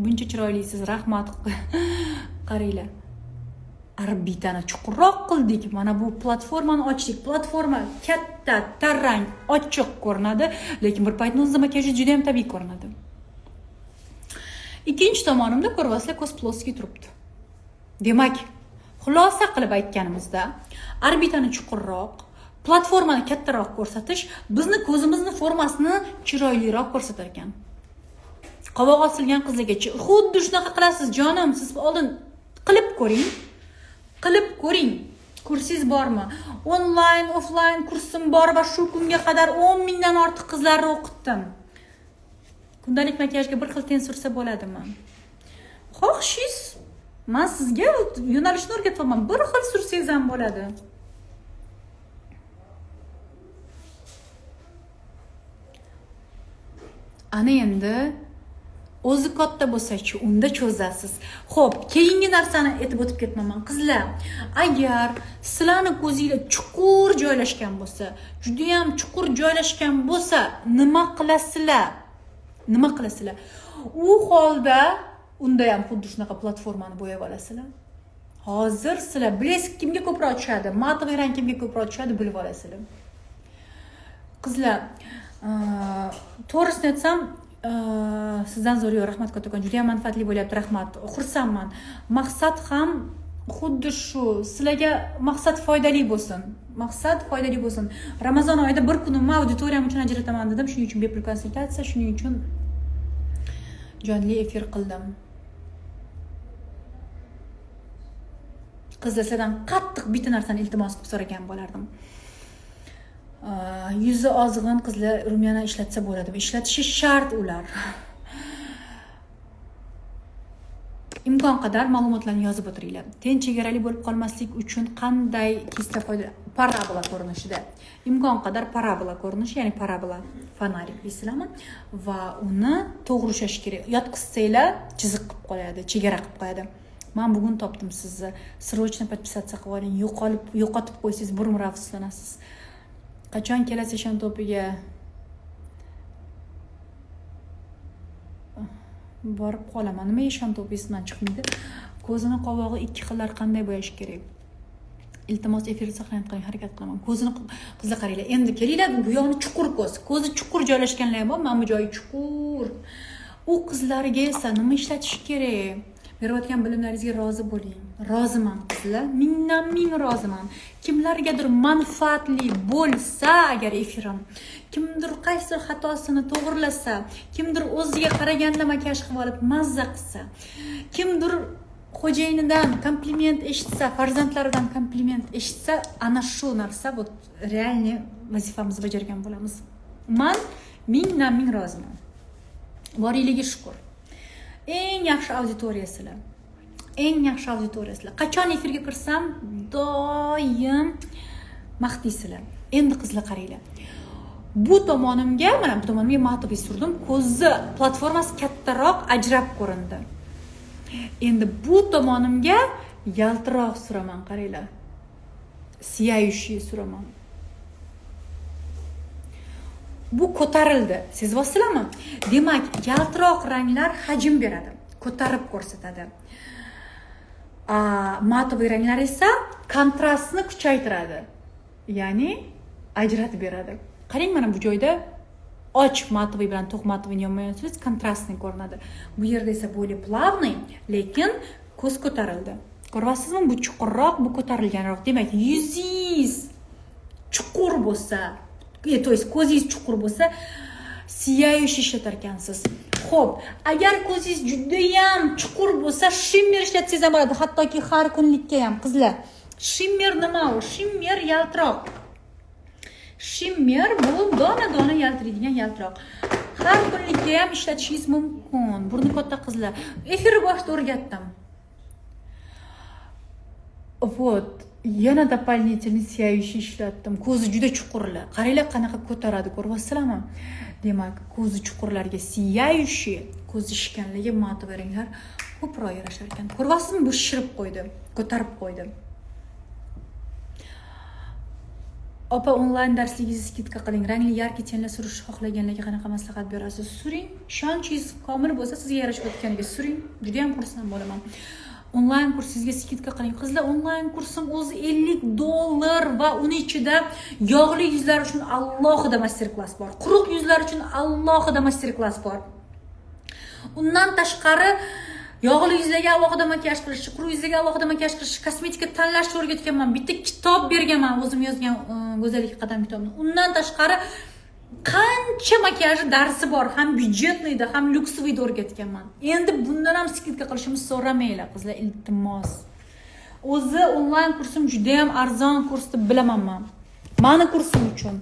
Buncha chiroylisiz, rahmat. Qaranglar. Orbitani chuqurroq qildik. Mana bu platformani ochdik. Platforma katta, tarang, ochiq ko'rinadi, lekin bir paytni o'zida makiyaj juda ham tabiiy ko'rinadi. Ikkinchi tomonimda ko'ryapsizlar, ko'z ploskiy turibdi. Demak, xulosa qilib aytganimizda, orbitani chuqurroq, platformani kattaroq ko'rsatish bizni ko'zimizni formasini chiroyliroq ko'rsatar ekan. Qovoq osilgan qizlargacha xuddi shunaqa qilasiz, jonim, siz oldin qilib ko'ring. Qilib ko'ring. Kursingiz bormi? Onlayn, offlayn kursim bor va shu kunga qadar 10 mingdan ortiq qizlarni o'qitdim. Kundalik makiyajga bir xil ten sursa bo'ladimi? Xohishingiz, men sizga yo'nalishni o'rgatyapman. Bir xil sursangiz ham bo'ladi. Ana endi o'zi katta bo'lsa-chi, unda cho'zasiz. Xo'p, keyingi narsani aytib o'tib ketmayman. Qizlar, agar sizlarning ko'zingizlar chuqur joylashgan bo'lsa, juda ham chuqur joylashgan bo'lsa, nima qilasizlar? Nima qilasizlar? U holda unda ham xuddi shunaqa platformani bo'yab olasizlar. Hozir sizlar blesk kimga ko'proq tushadi, matoviy rang kimga ko'proq tushadi bilib olasizlar. Qizlar, to'g'risini aytsam, sizdan zo'r yo'q, rahmat kattakon, juda ham manfaatli bo'lyapti, rahmat. Xursandman. Maqsad ham xuddi shu, sizlarga maqsad foydali bo'lsin. Maqsad foydali bo'lsin. Ramazon oyida bir kunimni auditoriyam uchun ajrataman dedim, shuning uchun bepul konsultatsiya, shuning uchun jonli efir qildim. Qizlar, sizlardan qattiq bitta narsani iltimos qilib so'ragan bo'lardim. Yuzi ozg'in qizlar rumyana ishlatsa bo'ladimi? Ishlatishi shart ular. Imkon qadar ma'lumotlarni yozib o'tiringlar. Ten chegarali bo'lib qolmaslik uchun qanday kisla foyda? Parabola ko'rinishida. Imkon qadar parabola ko'rinishi, ya'ni parabola fonarik deysizlarmi? Va uni to'g'ri ushlash kerak. Yotqizsanglar chiziq qilib qo'yadi, chegara qilib qo'yadi. Men bugun topdim sizni. Srochno podpisatsiya qilib oling. Yo'qotib qo'ysangiz burun afsuslanasiz. Qachon kelasiz Shantopiga? Borib qolaman. Nima Shantopisdan chiqmaydi? Ko'zini qovog'i ikki xillar qanday bo'yash kerak? iltimos efirni saqlanib qoling, harakat qilaman. Ko'zini qizlar qaranglar. Endi kelinglar, bu yoqni chuqur ko'zi chuqur joylashganlar bor, mana bu joyi chuqur. U qizlarga esa nima ishlatish kerak? Berayotgan bilimlaringizga rozi bo'ling. Roziman qizlar, mingdan ming roziman. Kimlargadir manfaatli bo'lsa agar efirim, kimdir qaysidir xatosini to'g'rilasa, kimdir o'ziga qaraganda makiyaj qilib olib mazza qilsa, kimdir xo'jayinidan kompliment eshitsa, farzandlaridan kompliment eshitsa, ana shu narsa bu realniy vazifamizni bajargan bo'lamiz. Men mingdan ming roziman. Borligiga shukr. Eng yaxshi auditoriyasilar. Eng yaxshi auditoriyasilar. Qachon efirga kirsam, doim maqtaysizlar. Endi qizlar qaranglar. Bu tomonimga, mana bu tomonimga matoviy surdim. Ko'zi platformasi kattaroq ajrab ko'rindi. Endi bu tomonimga yaltiroq suraman, qaranglar. Сияющий suraman. Bu ko'tarildi. Sezyapsizlarmi? Demak, yaltiroq ranglar hajm beradi, ko'tarib ko'rsatadi. Matoviy ranglar esa kontrastni kuchaytiradi. Ya'ni ajratib beradi. Qarang, mana bu joyda ochiq matoviy bilan to'q matoviyni yonma-yonsiz kontrastni ko'rinadi. Bu yerda esa более плавный, lekin ko'z ko'tarildi. Ko'ryapsizmi? Bu chuqurroq, bu ko'tarilganroq. Demak, yuzingiz chuqur bo'lsa, то есть ko'zingiz chuqur bo'lsa, сияющий ishlatar ekansiz. Xo'p, agar ko'zingiz juda ham chuqur bo'lsa, shimmer ishlatsangiz ham bo'ladi, hattoki har kunlikka ham qizlar. Shimmer nima u? Shimmer yaltiroq. Shimmer bu dona-dona yaltiraydigan yaltiroq. Har kunlikka ham ishlatishingiz mumkin. Burni katta qizlar. Efirni boshida o'rgatdim. Вот. Yana дополнительный сияющий ishlatdim. Ko'zi juda chuqurlar. Qaranglar qanaqa ko'taradi, ko'ryapsizlarmi? Demak, ko'zi chuqurlarga сияющий, ko'zi shishganlarga matoviy ranglar ko'proq yarashar ekan. Ko'ryapsizmi? Bu shirib qo'ydi, ko'tarib qo'ydi. Opa, onlayn darsligingizni skidka qiling. Rangli yarki tenlar surishni xohlaganlarga qanaqa maslahat berasiz? Suring. Ishonchingiz komil bo'lsa, sizga yarashayotganiga suring. Juda ham xursand bo'laman. Onlayn kursingizga skidka qiling. Qizlar, onlayn kursim o'zi $50 va uning ichida yog'li yuzlar uchun alohida master klass bor. Quruq yuzlar uchun alohida master klass bor. Undan tashqari yog'li yuzlarga alohida makiyaj qilish, quruq yuzlarga alohida makiyaj qilish, kosmetika tanlashni o'rgatganman. Bitta kitob berganman, o'zim yozgan go'zallik qadam kitobini. Undan tashqari qancha makiyaj darsi bor, ham byudjetniyda, ham lyuksoviyda o'rgatganman. Endi bundan ham skidka qilishimizni so'ramanglar, qizlar, iltimos. O'zi onlayn kursim juda ham arzon kurs deb bilaman men. Mani kursim uchun.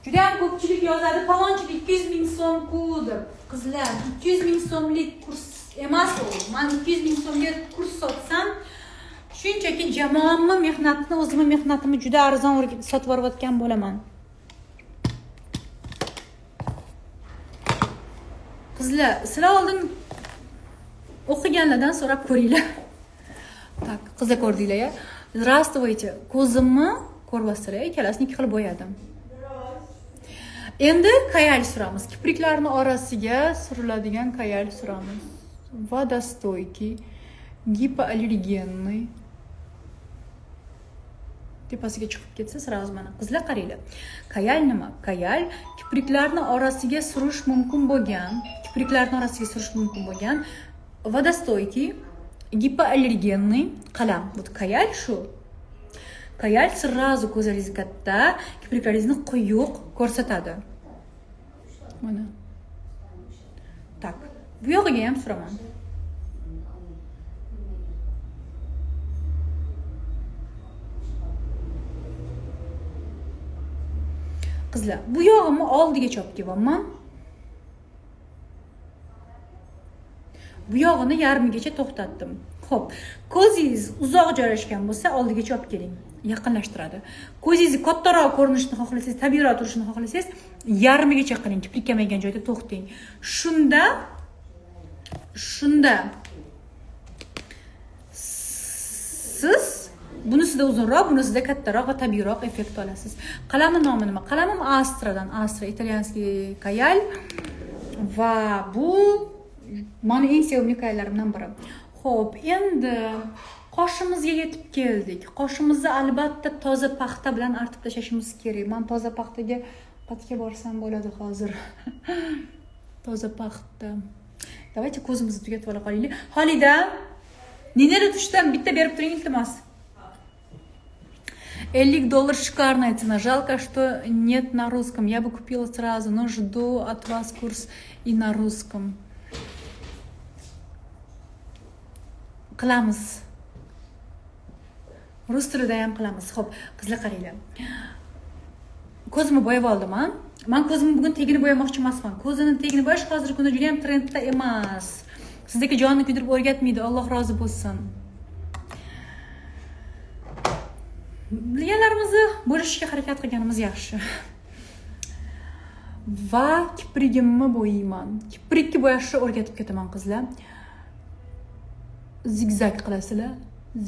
Juda ham ko'pchilik yozadi, "Palonchilik 200 ming so'm-ku" deb. Qizlar, 200 ming so'mlik kurs emas u. Men 200 ming so'mga kurs sotsam, shunchaki jamoamni mehnatini, o'zimning mehnatimni juda arzon sotib yorayotgan bo'laman. Qizlar, sizlar oldin o'qiganlardan so'rab ko'ringlar. Tak, qizlar ko'rdinglar-ya. Здравствуйте. Ko'zimni ko'ryapsizlar, ikkalasini ikki xil bo'yadim. Endi kayal suramiz. Kipriklarning orasiga suriladigan kayal suramiz. Водостойкий, гипоаллергенный. Tepasiga chiqib ketsa, sразу mana qizlar qaranglar. Kayal nima? Kayal kipriklarning orasiga surish mumkin bo'lgan, водостойкий, гипоаллергенный qalam. Bu kayal shu. Kayal sразу ko'zingizni katta, kipriklaringizni quyuq ko'rsatadi. Mana. Tak. Bu yog'iga ham suraman. Qizlar, bu yog'imni oldiga chop kelyapman. Bu yog'ini yarmigacha to'xtatdim. Xo'p, ko'zingiz uzoq joylashgan bo'lsa, oldiga chop keling. Yaqinlashtiradi. Ko'zingizni kattaroq ko'rinishni xohlasangiz, tabiiyroq turishni xohlasangiz, yarmigacha qiling, kiprik kelmagan joyda to'xting. Shunda siz bunisida uzunroq, bunisida kattaroq va tabiiyroq effekt olasiz. Qalamning nomi nima? Qalamim Astradan, Astra italyanskiy kayal va bu meni eng sevimli kayallarimdan biri. Xo'p, endi Qoshimizga yetib keldik. Qoshimizni albatta toza paxta bilan artib tashlashimiz kerak. Men toza paxtaga patga borsam bo'ladi hozir. Toza paxta. Давайте ko'zimizni tugatib ola qolaylik. Xolida, Ninera tushdan bitta berib turing iltimos. $50 шикарная цена. Жалко, что нет на русском. Я бы купила сразу, но жду от вас курс и на русском. Qilamiz. Rus tilida ham qilamiz. Xo'p, qizlar qaranglar. Ko'zimni bo'yab oldim, ha? Men ko'zimni bugun tegini bo'yamoqchi emasman. Ko'zini tegini bo'yash hozirgi kunda juda ham trendda emas. Sizdagi jonni kuydirib o'rgatmaydi. Alloh rozi bo'lsin. Bilganlarimizni bo'lishga harakat qilganimiz yaxshi. Va kiprigimni bo'yayman. Kiprikni bo'yashni o'rgatib ketaman qizlar. Zigzag qilasizlar.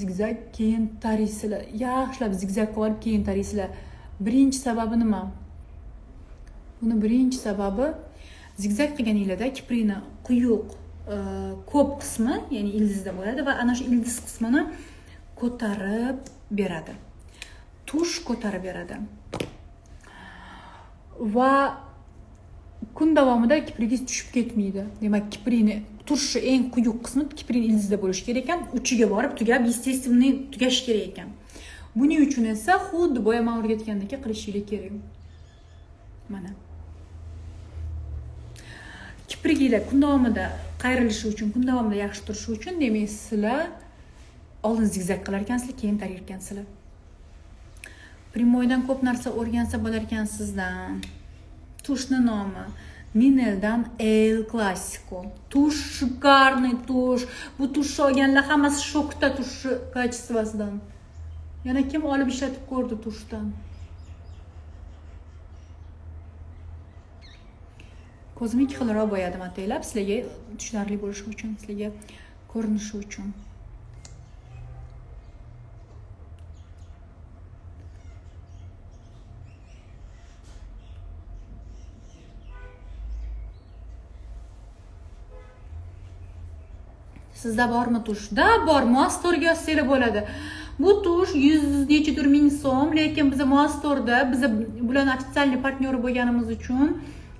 Zigzag keyin taraysizlar. Yaxshilab zigzag qilib olib keyin taraysizlar. Birinchi sababi nima? Buni birinchi sababi zigzag qilganingizda kiprikni quyuq, ko'p qismi, ya'ni ildizda bo'ladi va ana shu ildiz qismini ko'tarib beradi. Tush ko'tarib beradi. Va kun davomida kiprigingiz tushib ketmaydi. Demak, kiprikni turshi eng quyuq qismi kiprik ildizda bo'lishi kerak ekan, uchiga borib tugab, естественно, tugash kerak ekan. Buning uchun esa xuddi bo'yama o'rgatgandek qilishingiz kerak. Mana. Kipriklar kun davomida qayrilishi uchun, kun davomida yaxshi turishi uchun, demak, sizlar oldin zigzag qilar ekansizlar, keyin tarar ekansizlar. Primoydan ko'p narsa o'rgansa bo'lar ekan sizdan. Tushni nomi Nineldan El Clasico. Tush шикарный tush. Bu tushni olganlar hammasi shokda tush kачествосidan. Yana kim olib ishlatib ko'rdi tushdan? Ko'zimni ikki xilroq bo'yadim ataylab, sizlarga tushunarli bo'lishi uchun, sizlarga ko'rinishi uchun. Sizda bormi tush? Da bor, Moastorga yozsanglar bo'ladi. Bu tush 100 nechidir ming so'm, lekin biz Moastorda, biz bularning ofitsial partnyori bo'lganimiz uchun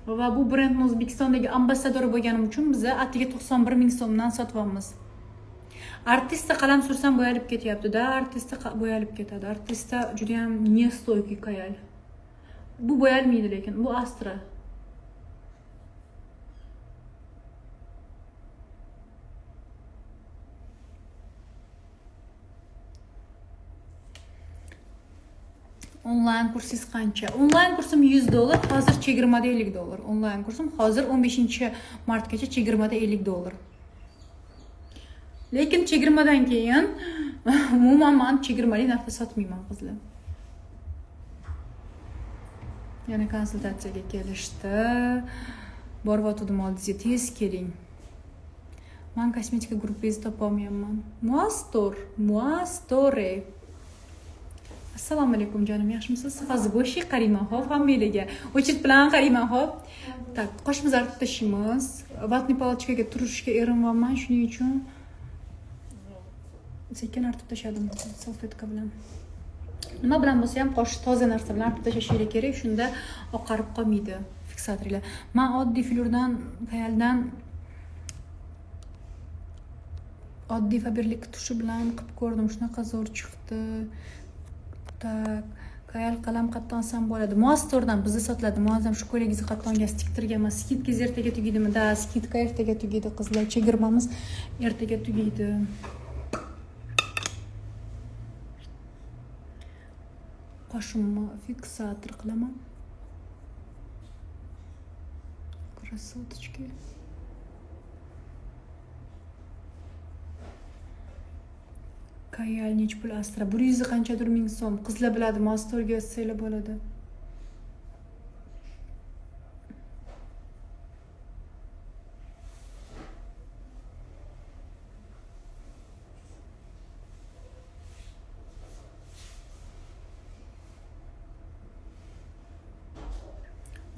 va bu brendning O'zbekistondagi ambassadori bo'lganim uchun biz atiga 91 ming so'mdan sotyapmiz. Artista qalam sursam bo'yalib ketyapti-da, artista bo'yalib ketadi. Artista juda ham nestoyki qayal. Bu bo'yalmaydi lekin, bu Astra. Onlayn kursingiz qancha? Onlayn kursim $100, hozir chegirmada $50. Onlayn kursim hozir 15-martgacha chegirmada $50. Lekin chegirmadan keyin umuman men chegirmali narsa sotmayman qizlar. Yana konsultatsiyaga kelishdi. Boryotdim oldingizga, tez keling. Men kosmetika gruppingizni topolmayapman. Moastore. Assalomu alaykum jonim, yaxshimisiz? Hozir bo'shik qarayman, xo'p, hammalarga. O'chit bilan qarayman, xo'p. Tak, qoshimizni artib tashlaymiz. Vatni palochkaga turishga erinmayman, shuning uchun sekin artib tashladim salfetka bilan. Nima bilan bo'lsa ham qosh toza narsa bilan artib tashlashinglar kerak, shunda oqarib qolmaydi fiksatorlar. Men oddiy filurdan, qayaldan oddiy Faberlic tushi bilan qilib ko'rdim, shunaqa zo'r chiqdi. Tak, qayal qalam qatlansam bo'ladi. Moastordan bizda sotiladi. Muazzam shu ko'ylagingizni qatlangan stiktirganman. Skidka ertaga tugaydimi? Da, skidka ertaga tugaydi qizlar. Chegirmamiz ertaga tugaydi. Qoshimni fiksator qilaman. Krasotочки. Qayal nech pul Astra? 100 qanchadir ming so'm. Qizlar biladi, Moastorga yozsanglar bo'ladi.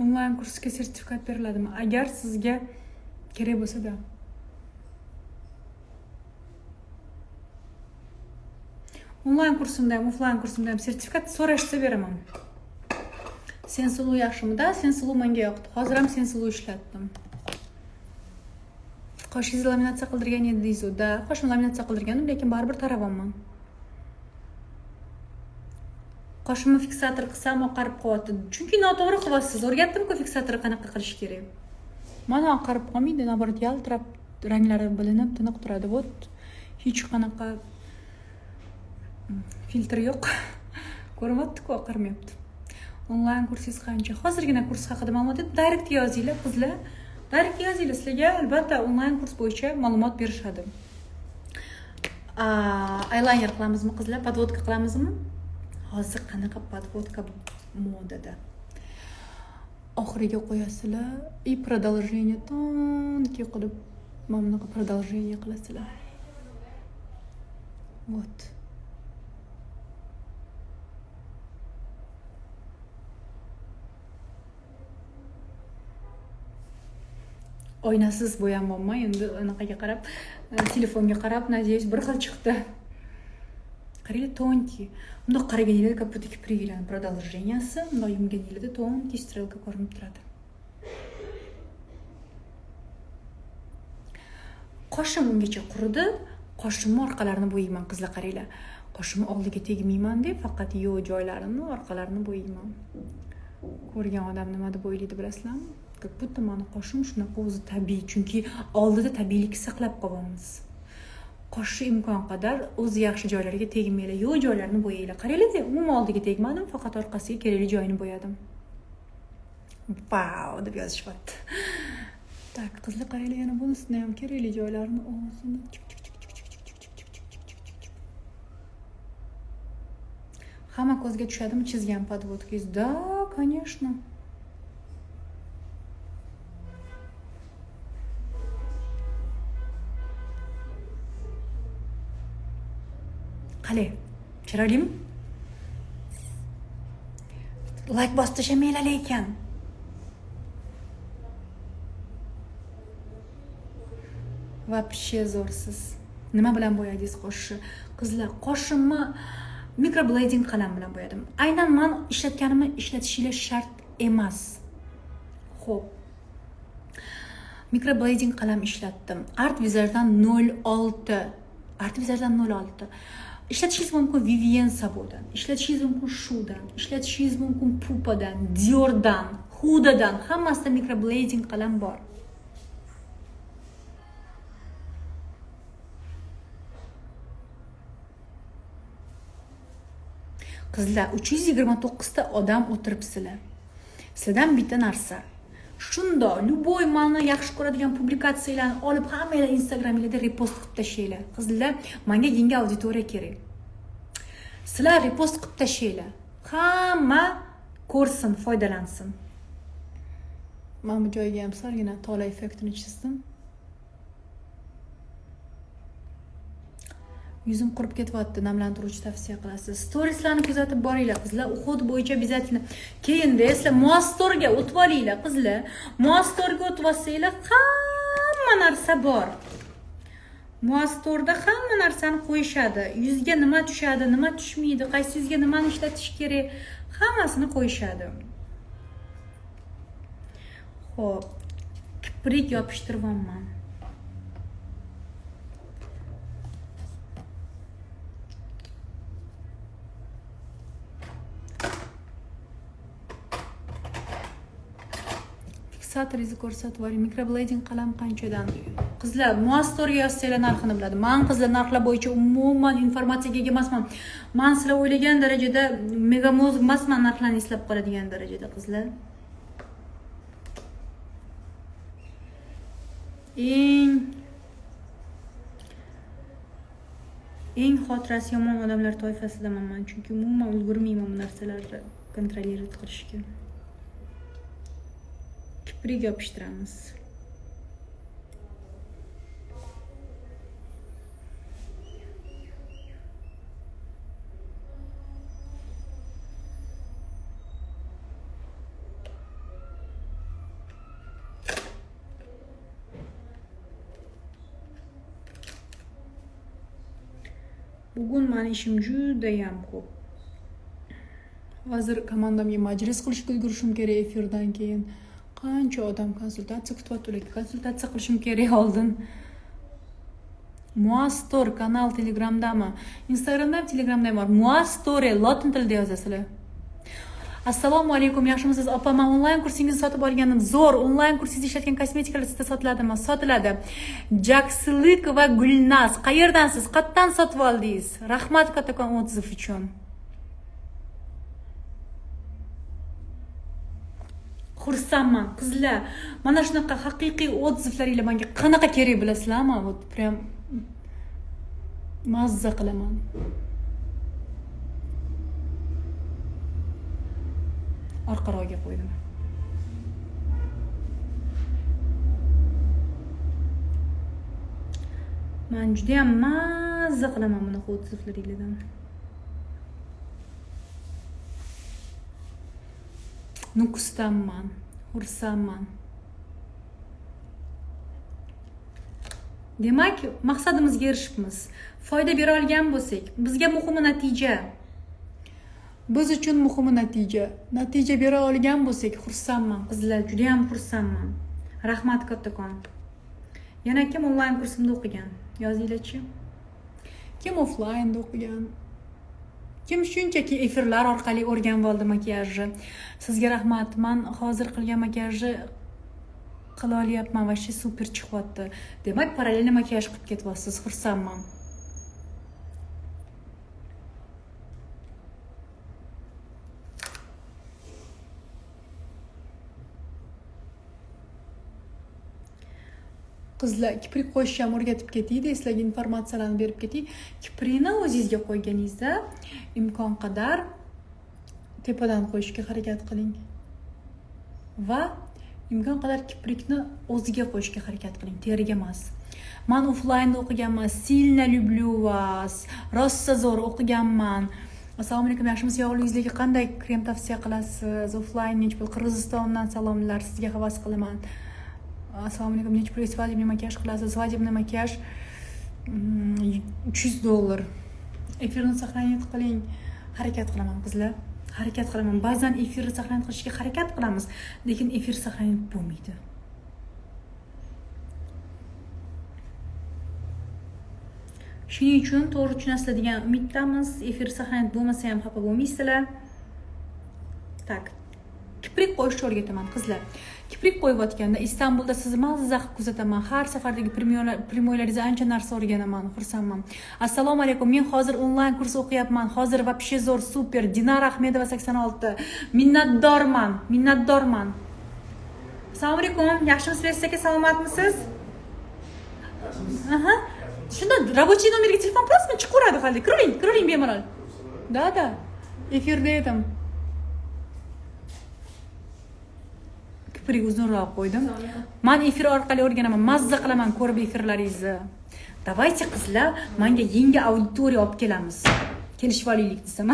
Onlayn kursga sertifikat beriladimi? Agar sizga kerak bo'lsa-da. Onlayn kursimda ham, offlayn kursimda ham sertifikat so'rashsa beraman. Sensilu yaxshimi-da? Sensilu menga yoqdi. Hozir ham Sensilu ishlatdim. Qoshingizni laminatsiya qildirgan edingiz-da. Qoshimni laminatsiya qildirganim, lekin baribir taravanman. Qoshimni fiksator qilsam oqarib qo'yadi. Chunki noto'g'ri qilyapsiz. O'rgatdim-ku fiksatorni qanaqa qilish kerak. Mana oqarib qolmaydi, naborat yaltirab, ranglari bilinib, tiniq turadi. Вот. Hech qanaqa filtr yo'q. Ko'ryapti-ku, oqarmayapti. Onlayn kursingiz qancha? Hozirgina kurs haqida ma'lumot berib, direkt yozinglar, qizlar. Direkt yozinglar. Sizlarga albatta onlayn kurs bo'yicha ma'lumot berishadi. Eyeliner qilamizmi qizlar? Podvodka qilamizmi? Hozir qanaqa podvodka modada. Oxiriga qo'yasizlar и продолжение тонкий qilib mana bunaqa продолжение qilasizlar. Вот. Oynasiz bo'yanmanman, endi anaqaga qarab, telefonga qarab, надеюсь, bir xil chiqdi. Qaranglar, тонкий. Bundoq qaraganingizda kaputi kipriklarning продолженияsi, bundoq yumganingizda тонкий strelka ko'rinib turadi. Qoshim ungacha quridi, qoshimni orqalarini bo'yayman, qizlar qaranglar. Qoshimni oldiga tegmayman deb, faqat yo'q joylarini, orqalarini bo'yayman. Ko'rgan odam nima deb o'ylaydi bilasizlarmi? Как будто mana qoshim shunaqa o'zi tabiiy, chunki oldida tabiiylikni saqlab qolyapmiz. Qoshni imkon qadar o'zi yaxshi joylariga tegmanglar, yo'q joylarini bo'yanglar. Qaranglar, umuman oldiga tegmadim, faqat orqasiga kerakli joyini bo'yadim. Wow deb yozishibdi. Tak, qizlar qaranglar, yana bunisini ham kerakli joylarini o'zini hamma ko'zga tushadimi chizgan podvodkangiz? Da, конечно. Qale, chiroylimi? Like bosib tashamanglar lekin. Вообще zo'rsiz. Nima bilan bo'yadingiz qoshni? Qizlar, qoshimni microblading qalam bilan bo'yadim. Aynan men ishlatganimni ishlatishingiz shart emas. Xo'p. Microblading qalam ishlatdim. Art Wizard'dan 06. Art Wizard'dan 06. Ishlatishingiz mumkin Vivienne Sabodan, ishlatishingiz mumkin Shudan, ishlatishingiz mumkin Pupadan, Dior'dan, Hudadan, hammasida microblading qalam bor. Qizlar, 329 ta odam o'tiribsizlar. Sizlardan bitta narsa. Shundoq, любой mani yaxshi ko'radigan publikatsiyalarni olib hammanglar Instagramingizda repost qilib tashlaylar. Qizlar, menga yangi auditoriya kerak. Sizlar repost qilib tashlaylar. Hamma ko'rsin, foydalansin. Men bu joyga ham sargina tola effektini chizdim. Yuzim qurib ketyapti, namlantiruvchi tavsiya qilasiz. Storieslarni kuzatib boringlar qizlar. Uhud bo'yicha обязательно. Keyinda sizlar Moastorga o'tib olinglar qizlar. Moastorga o'tib olsanglar, hamma narsa bor. Moastorda hamma narsani qo'yishadi. Yuzga nima tushadi, nima tushmaydi, qaysi yuzga nimani ishlatish kerak, hammasini qo'yishadi. Xo'p, kiprik yopishtiribman. Fiksatorizni ko'rsatib yuboring. Microblading qalam qanchadan? Qizlar, Moastorga yozsanglar narxini biladi. Men qizlar narxlar bo'yicha umuman informatsiyaga ega emasman. Men sizlar o'ylagan darajada megamozg emasman, narxlarni eslab qoladigan darajada qizlar. Eng xotirasi yomon odamlar toifasidaman men, chunki umuman ulgurmayman bu narsalarni kontrolировать qilishga. Kiprik yopishtiramiz. Bugun meni ishim judayam ko'p. Hozir komandamga majlis qilishga ulgurishim kerak efirdan keyin. Qancha odam konsultatsiya kutyapti, ularga konsultatsiya qilishim kerak oldin. Muastor kanal Telegramdami? Instagramda ham Telegramda ham bor. Muastore lotin tilida yozasizlar. Assalomu alaykum, yaxshimisiz? Opa, men onlayn kursingizni sotib olgandim. Zo'r, onlayn kursingizda ishlatgan kosmetikalar sizda sotiladimi? Sotiladi. Jaksiliq va Gulnaz, qayerdansiz? Qayerdan sotib oldingiz? Rahmat kattakon otziv uchun. Xursandman, qizlar. Mana shunaqa haqiqiy odzivlaringlar menga qanaqa kerak bilasizlarmi? Вот прям mazza qilaman. Orqaroqga qo'ydim. Men juda ham mazza qilaman bunaqa odzivlaringlardan. Nukusdanman, xursandman. Demak, maqsadimizga erishibmiz. Foyda bera olgan bo'lsak, bizga muhimi natija. Biz uchun muhimi natija. Natija bera olgan bo'lsak, xursandman. Qizlar, juda ham xursandman. Rahmat kattakon. Yana kim onlayn kursimda o'qigan? Yozinglar-chi. Kim offlaynda o'qigan? Kim shunchaki efirlar orqali o'rganib oldi makiyajni? Sizga rahmat. Men hozir qilgan makiyajni qila olyapman va super chiqyapti. Demak, parallel makiyaj qilib ketyapsiz. Xursandman. Qizlar, kiprik qo'yishni ham o'rgatib ketaydi, sizlarga informatsiyalarni berib ketay. Kiprikni o'zingizga qo'yganingizda imkon qadar tepadan qo'yishga harakat qiling. Va imkon qadar kiprikni o'ziga qo'yishga harakat qiling, teriga emas. Men offlaynda o'qiganman, silna люблю вас, rossa zo'r o'qiganman. Assalomu alaykum, yaxshimisiz? Yog'li yuzlarga qanday krem tavsiya qilasiz? Offlayn nechpul Qirg'izistondan salomlar, sizga havas qilaman. Assalomu alaykum, nechpul svadebniy makiyaj qilasiz? Svadebniy makiyaj $300. Efirni saqlanib qiling. Harakat qilaman qizlar. Harakat qilaman. Ba'zan efirni saqlanib qilishga harakat qilamiz, lekin efir saqlanib bo'lmaydi. Shuning uchun to'g'ri tushunasizlar degan umiddamiz. Efir saqlanib bo'lmasa ham xafa bo'lmaysizlar. Tak. Kiprik qo'yishni o'rgataman qizlar. Kiprik qo'yayotganda Istanbulda sizni mazza qilib kuzataman. Har safardagi primoylaringizda ancha narsa o'rganaman, xursandman. Assalomu alaykum. Men hozir onlayn kurs o'qiyapman. Hozir вообще zo'r, super. Dinara Ahmedova 86. Minnatdorman. Assalomu alaykum. Yaxshimisiz? Aka, salomatmisiz? Aha. Shunda рабочий nomerga telefon qilasizmi? Chiqaveradi hali. Kiring bemalol. Da. Efirda edim. Kiprik uzunroq qo'ydim. Men efir orqali o'rganaman, mazza qilaman ko'rib efirlaringizni. Давайте qizlar, menga yangi auditoriya olib kelamiz. Kelishib olaylik desam.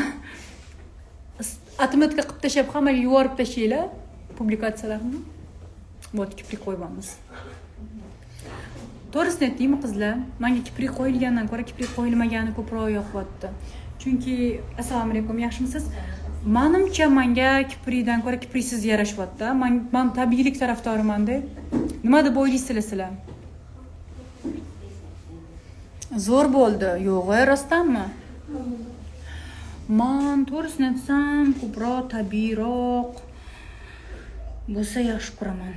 Atmetga qilib tashab, hammaga yuborib tashlaylar publikatsiyalarni. Bo't kiprik qo'yamiz. To'g'risini aytaymi qizlar? Menga kiprik qo'yilgandan ko'ra kiprik qo'yilmagani ko'proq yoqyapti. Chunki assalomu alaykum, yaxshimisiz? Menimcha menga kiprikdan ko'ra kipriksiz yarashyapti. Men tabiiylik tarafdoriman-da. Nima deb o'ylaysizlar sizlar? Zo'r bo'ldi. Yo'q, rostdanmi? Men to'g'risini aytsam, ko'proq tabiiyroq bo'lsa yaxshi ko'raman.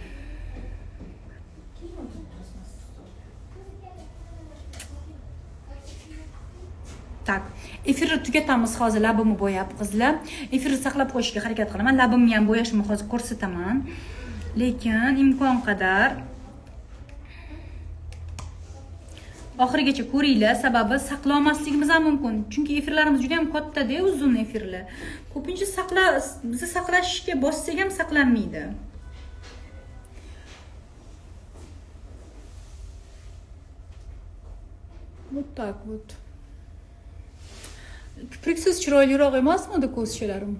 Tak, efirni tugatamiz hozir, labimni bo'yab qizlar. Efirni saqlab qo'yishga harakat qilaman. Labimni ham bo'yashimni hozir ko'rsataman. Lekin imkon qadar oxirigacha ko'ringlar, sababi saqlamasligimiz ham mumkin. Chunki efirlarimiz juda ham katta-da, uzun efirlar. Ko'pincha bizni saqlashga bossak ham saqlanmaydi. Вот так вот. Kipriksiz chiroyliroq emasmi ko'zchalarim?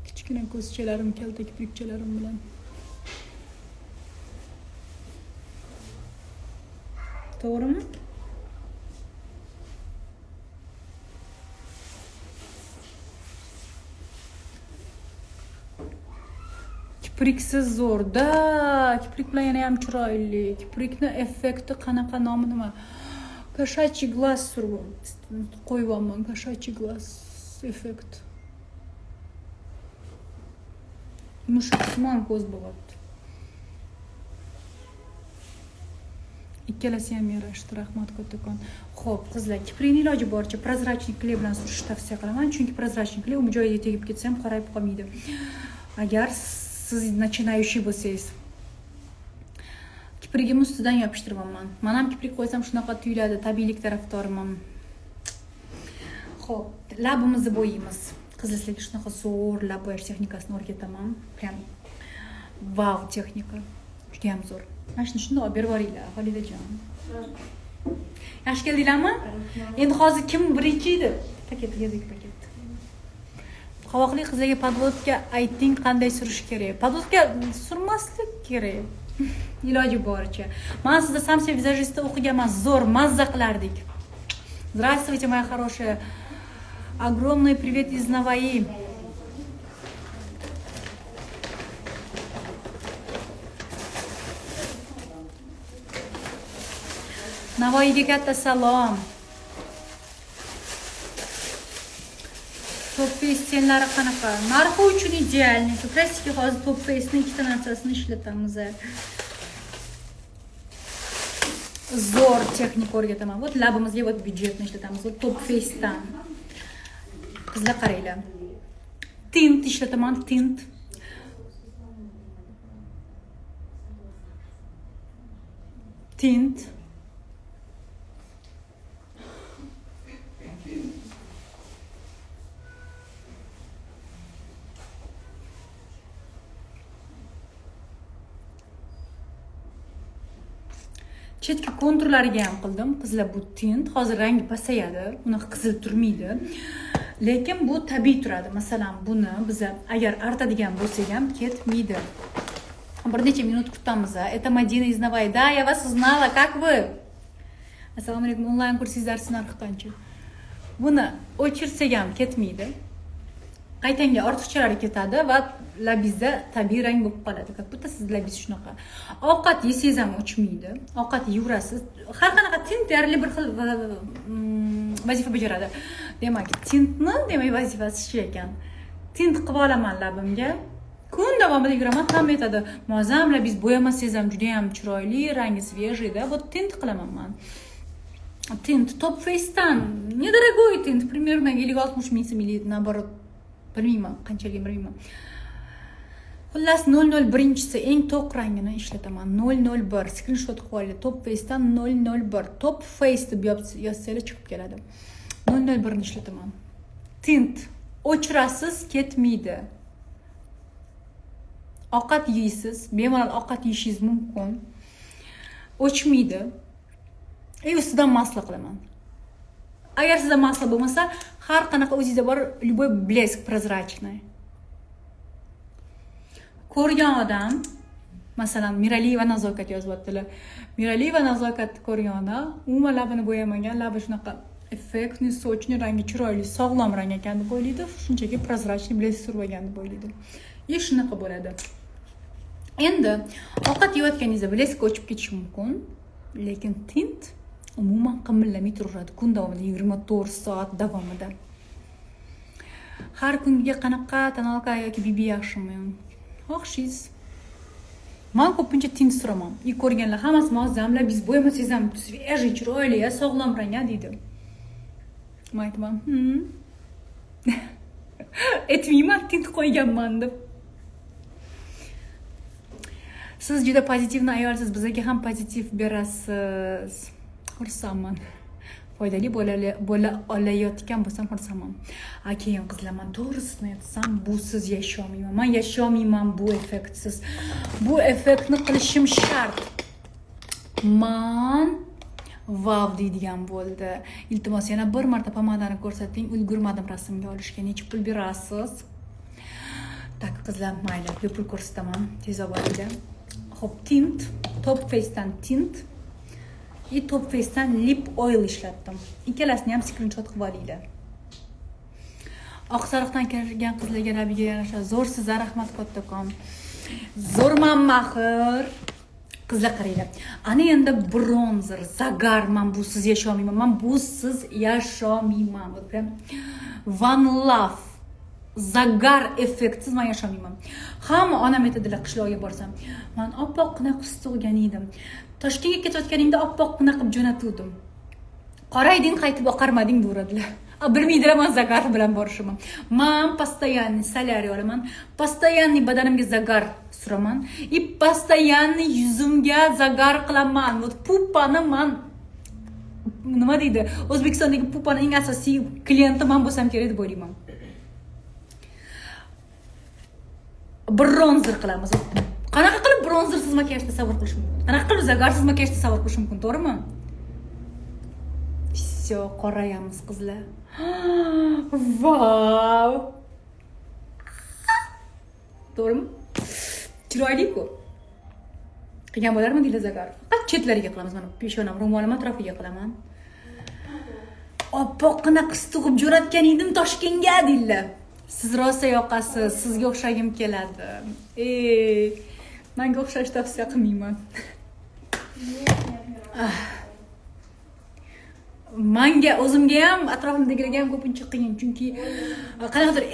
Kichkina ko'zchalarim, kalta kiprikchalarim bilan. To'g'rimi? Kipriksiz zo'rda. Kiprik bilan yana ham chiroyli. Kiprikni effekti qanaqa, nomi nima? Koshachi glass qo'yyapman. Koshachi glass effekt. Mushuksimon ko'z bo'lyapti. Ikkalasi ham yarashdi, rahmat kattakon. Xo'p, qizlar, kiprikni iloji boricha prozrachniy kley bilan surishni tavsiya qilaman, chunki prozrachniy kley u joyiga tegib ketsa ham qorayib qolmaydi. Agar siz начинающий bo'lsangiz. Kiprigimni ustidan yopishtiribman. Men ham kiprik qo'ysam shunaqa tuyuladi, tabiiylik tarafdoriman. Xo'p, labimizni bo'yaymiz. Qizlar, sizlarga shunaqa zo'r lab bo'yash texnikasini o'rgataman. Prям vau texnika. Juda ham zo'r. Mana shuni olib berib yuboringlar, Xolidajon. Yaxshi keldinglarmi? Endi hozir kim birinchi edi? Paketga paket. Qovoqli qizlarga podvodka ayting, qanday surish kerak? Podvodka surmaslik kerak. Iloji boricha. Men sizda samsiya vizajistda o'qiganman, zo'r mazza qilardik. Здравствуйте, моя хорошая. Огромный привет из Navoiy. Navoiyga katta salom. Top face'lari qanaqa? Narxi uchun idealniy. Klassik hozir top face'ning ikkita narsasini ishlatamiz. Zo'r texnika o'rgataman. Вот labimizga вот byudjetni ishlatamiz. Вот top face'dan. Qizlar qaranglar. Tint ishlataman, tint. Tint. Chetki konturlariga ham qildim. Qizlar, bu tint hozir rangi pasayadi, unaqa qizil turmaydi. Lekin bu tabiiy turadi. Masalan, buni biz agar artadigan bo'lsak ham ketmaydi. Bir necha minut kutamiz. Это Madina из Navoiy. Да, я вас узнала. Как вы? Assalomu alaykum. Onlayn kursingizlar narxi qancha? Buni o'chirsak ham ketmaydi. Qaytanga ortiqchalari ketadi va labizda tabiiy rang bo'lib qoladi. Как будто siz labiz shunaqa. Ovqat yesangiz ham o'chmaydi. Ovqat yurasiz. Har qanaqa tint deyarli bir xil vazifa bajaradi. Demak, tintni, demak, vazifasi shu ekan. Tint qilib olaman labimga. Kun davomida yuraman, ham etadi. Muazzam labiz bo'yamasangiz ham juda ham chiroyli, rangi свежий-da. Вот tint qilaman men. Tint Top Face'dan. Недорогой tint, примерно 50-60 ming so'm, наоборот. Bilmayman, qanchaga bilmayman. Xullas 001-si eng to'q rangini ishlataman. 001 screenshot qilib oling. Top Face'dan 001. Top Face deb yozsangiz chiqib keladi. 001 ni ishlataman. Tint o'chirasiz, ketmaydi. Ovqat yeysiz, bemalol ovqat yeyishingiz mumkin. O'chmaydi. Ustidan masla qilaman. Agar sizda masla bo'lmasa, har qanaqa o'zingizda bor любой blesk prozrachniy. Ko'rgan odam, masalan, Miraliyeva nazokat yozyaptilar. Miraliyeva nazokat ko'rgan odam, umuman labini bo'yamagan, labi shunaqa effektni, sochni rangi chiroyli, sog'lom rang ekan deb o'ylaydi. Shunchaki prozrachniy blesk surmagan deb o'ylaydi. Shunaqa bo'ladi. Endi ovqat yeyotganingizda blesk o'chib ketishi mumkin, lekin tint umuman qimillamay turaveradi kun davomida 24 soat davomida. Har kunga qanaqa tonalka yoki BB yaxshimi? Xo'shingiz. Men ko'pincha tint suraman. Ko'rganlar hammasi muazzamlar, biz bo'yamasangiz ham svejiy, chiroyli, sog'lom rang deydi. Men aytaman, aytmayman, tint qo'yganman deb. Siz juda pozitivni ayolsiz, bizga ham pozitiv berasiz. Xursandman. Foydali bo'la olayotgan bo'lsam xursandman. Keyin qizlar, men to'g'risini aytsam, busiz yasholmayman. Men yasholmayman bu effektsiz. Bu effektni qilishim shart. Men vav deydigan bo'ldi. Iltimos, yana bir marta pomadani ko'rsating. Ulgurmadim rasmga olishga. Necha pul berasiz? Tak, qizlar, mayli, bepul ko'rsataman. Tez olinglar. Xo'p, tint, Top Face'dan tint. Top Face'dan lip oil ishlatdim. Ikkalasini ham screenshot qilib olinglar. Oqsariqdan kirgan qizlarga labiga yarasha zo'r sizlar, rahmat kattakon. zo'rman mahir. Qizlar qaranglar. Ana endi bronzer, zagar, men busiz yasholmayman. Men busiz yasholmayman. One love. Zagar effektsiz men yasholmayman. Hamma onam aytadilar qishloqqa borsam. Men oppoqqina qiz tug'gan edim. Toshkentga ketayotganingda oppoqqina qilib jo'natuvdim. Qorayding qaytib oqarmading deyuradilar. Bilmaydilar men zagar bilan borishimni. Men постоянный солярий olaman. Постоянный badanimga zagar suraman. И постоянный yuzimga zagar qilaman. Вот pupani men nima deydi? O'zbekistondagi pupaning eng asosiy klienti men bo'lsam kerak deb o'ylayman. Bronzer qilamiz. Qanaqa qilib bronzersiz makiyaj tasavvur qilish mumkin? Qanaqa qilib zagarsiz makiyaj tasavvur qilish mumkin, to'g'rimi? Всё, qorayamiz qizlar. Vau! To'g'rimi? Chiroyli-ku. Qilgan bo'larmi deylar zagar? Faqat chetlariga qilamiz, mana peshonam, ro'molim atrofiga qilaman. Oppoqqina qiz tug'ib jo'natgan edim Toshkentga deylar. Siz rosa yoqasiz, sizga o'xshagim keladi. Menga o'xshash tavsiya qilmayman. Menga o'zimga ham, atrofimdagilarga ham ko'pincha qiyin, chunki qanaqadir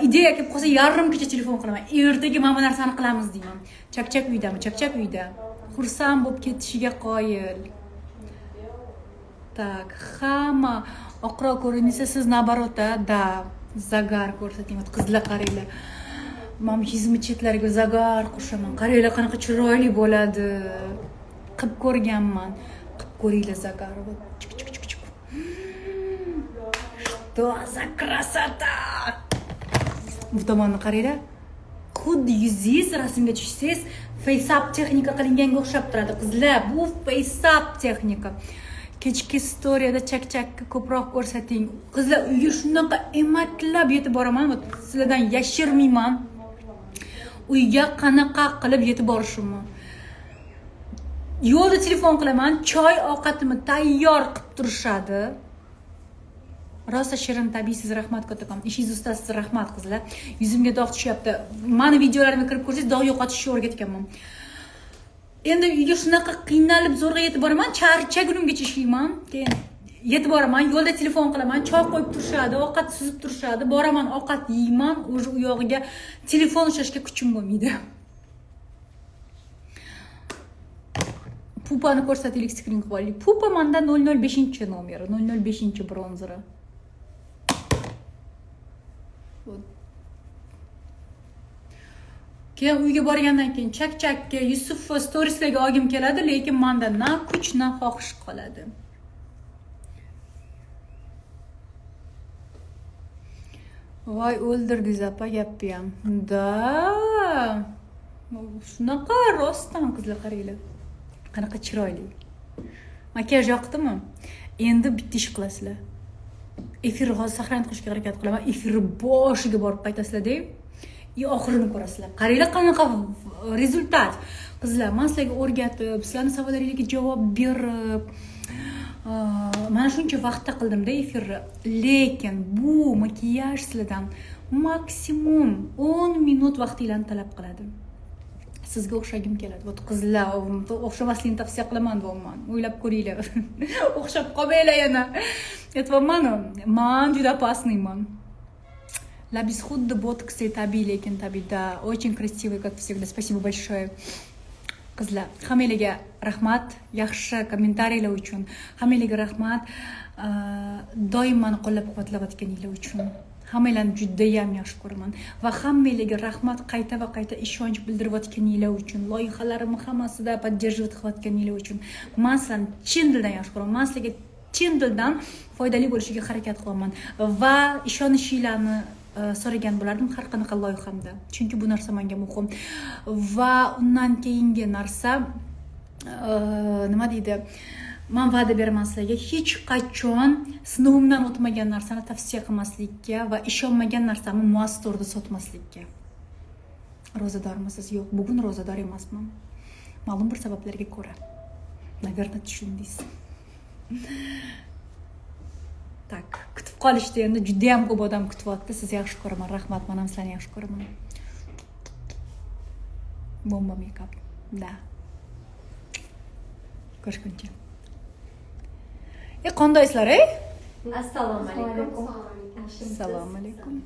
ideya kelib qolsa yarim kecha telefon qilaman. Ertaga mana bu narsani qilamiz deyman. Chakchak uydami? Chakchak uyda. Xursand bo'lib ketishiga qoyil. Tak, hamma oqroq ko'rinsa siz nabarota, da zagar ko'rsating. Qizlar qaranglar. Men yuzimni chetlariga zagar qo'shaman. Qaranglar qanaqa chiroyli bo'ladi. Qilib ko'rganman. Qilib ko'ringlar zagar. Что за красота! Bu tomonni qaranglar. Xuddi yuzingiz rasmga tushsangiz, face up texnika qilinganga o'xshab turadi. Qizlar, bu face up texnika. Kechki storiyada chakchakka ko'proq ko'rsating. Qizlar, uyga shunaqa emaklab yetib boraman, sizlardan yashirmayman. Uyga qanaqa qilib yetib borishimni. Yo'lda telefon qilaman, choy ovqatimni tayyor qilib turishadi. Rosa shirin tabiiysiz, rahmat kattakon. Ishingiz ustasiz, rahmat qizlar. Yuzimga dog' tushyapti. Meni videolarimga kirib ko'rsangiz, dog' yo'qotishni o'rgatganman. Endi uyga shunaqa qiynalib zo'rg'a yetib boraman, charchagunimgacha ishlayman. Keyin yetib boraman, yo'lda telefon qilaman, choy qo'yib turishadi, ovqat suzib turishadi. Boraman, ovqat yeyman, o'sha u yog'iga telefon ushlashga kuchim bo'lmaydi. Pupani ko'rsataylik, skrin qilib olaylik. Pupa menda 005-nomeri, 005-bronzeri. Keyin uyga borgandan keyin chakchakka, Yusuf va storieslarga olgim keladi, lekin menda na kuch, na xohish qoladi. Voy, o'ldirdingiz apa gapni ham. Da. Shunaqa rostdan qizlar qaranglar. Qanaqa chiroyli. Makiyaj yoqdimi? Endi bitta ish qilasizlar. Efir hozir saqlanib qilishga harakat qilaman. Efir boshiga borib qaytasizlar-da. Oxirini ko'rasizlar. Qaranglar qanaqa rezultat. Qizlar, men sizlarga o'rgatib, sizlarning savollaringizga javob berib, mana shuncha vaqtda qildim-da efirni. Lekin bu makiyaj sizlardan maksimum 10 minut vaqtinglarni talab qiladi. Sizga o'xshagim keladi. Vot qizlar, o'xshamaslikni tavsiya qilaman deyman. O'ylab ko'ringlar. O'xshab qolmanglar yana. Aytibman, men juda opasniyman. Labis xuddi botoksli tabiiy, lekin tabiiy, да, очень красивый, как всегда. Спасибо большое. Qizlar, hammangizga rahmat, yaxshi kommentariylar uchun. Hammangizga rahmat, doim meni qo'llab-quvvatlayotganinglar uchun. Hammanglarni juda ham yaxshi ko'raman va hammangizga rahmat, qayta va qayta ishonch bildirayotganinglar uchun, loyihalarimni hammasida поддерживать qilayotganinglar uchun. Men sizlarni chin dildan yaxshi ko'raman. Men sizlarga chin dildan foydali bo'lishiga harakat qilaman va ishonishinglarni so'ragan bo'lardim har qanaqa loyihamda. Chunki bu narsa menga muhim. Va undan keyingi narsa nima deydi? Men va'da beraman sizlarga hech qachon sinovimdan o'tmagan narsani tavsiya qilmaslikka va ishonmagan narsamni muastorda sotmaslikka. Ro'zadormisiz? Yo'q, bugun ro'zador emasman. Ma'lum bir sabablarga ko'ra. Naверное, tushundingiz. Tak, kutib qolishdi endi juda ham ko'p odam kutyapti. Sizni yaxshi ko'raman. Rahmat, men ham sizlarni yaxshi ko'raman. Bomba makeup. Da. Ko'rishguncha. Qandaysizlar, ey? Assalomu alaykum. Assalomu alaykum.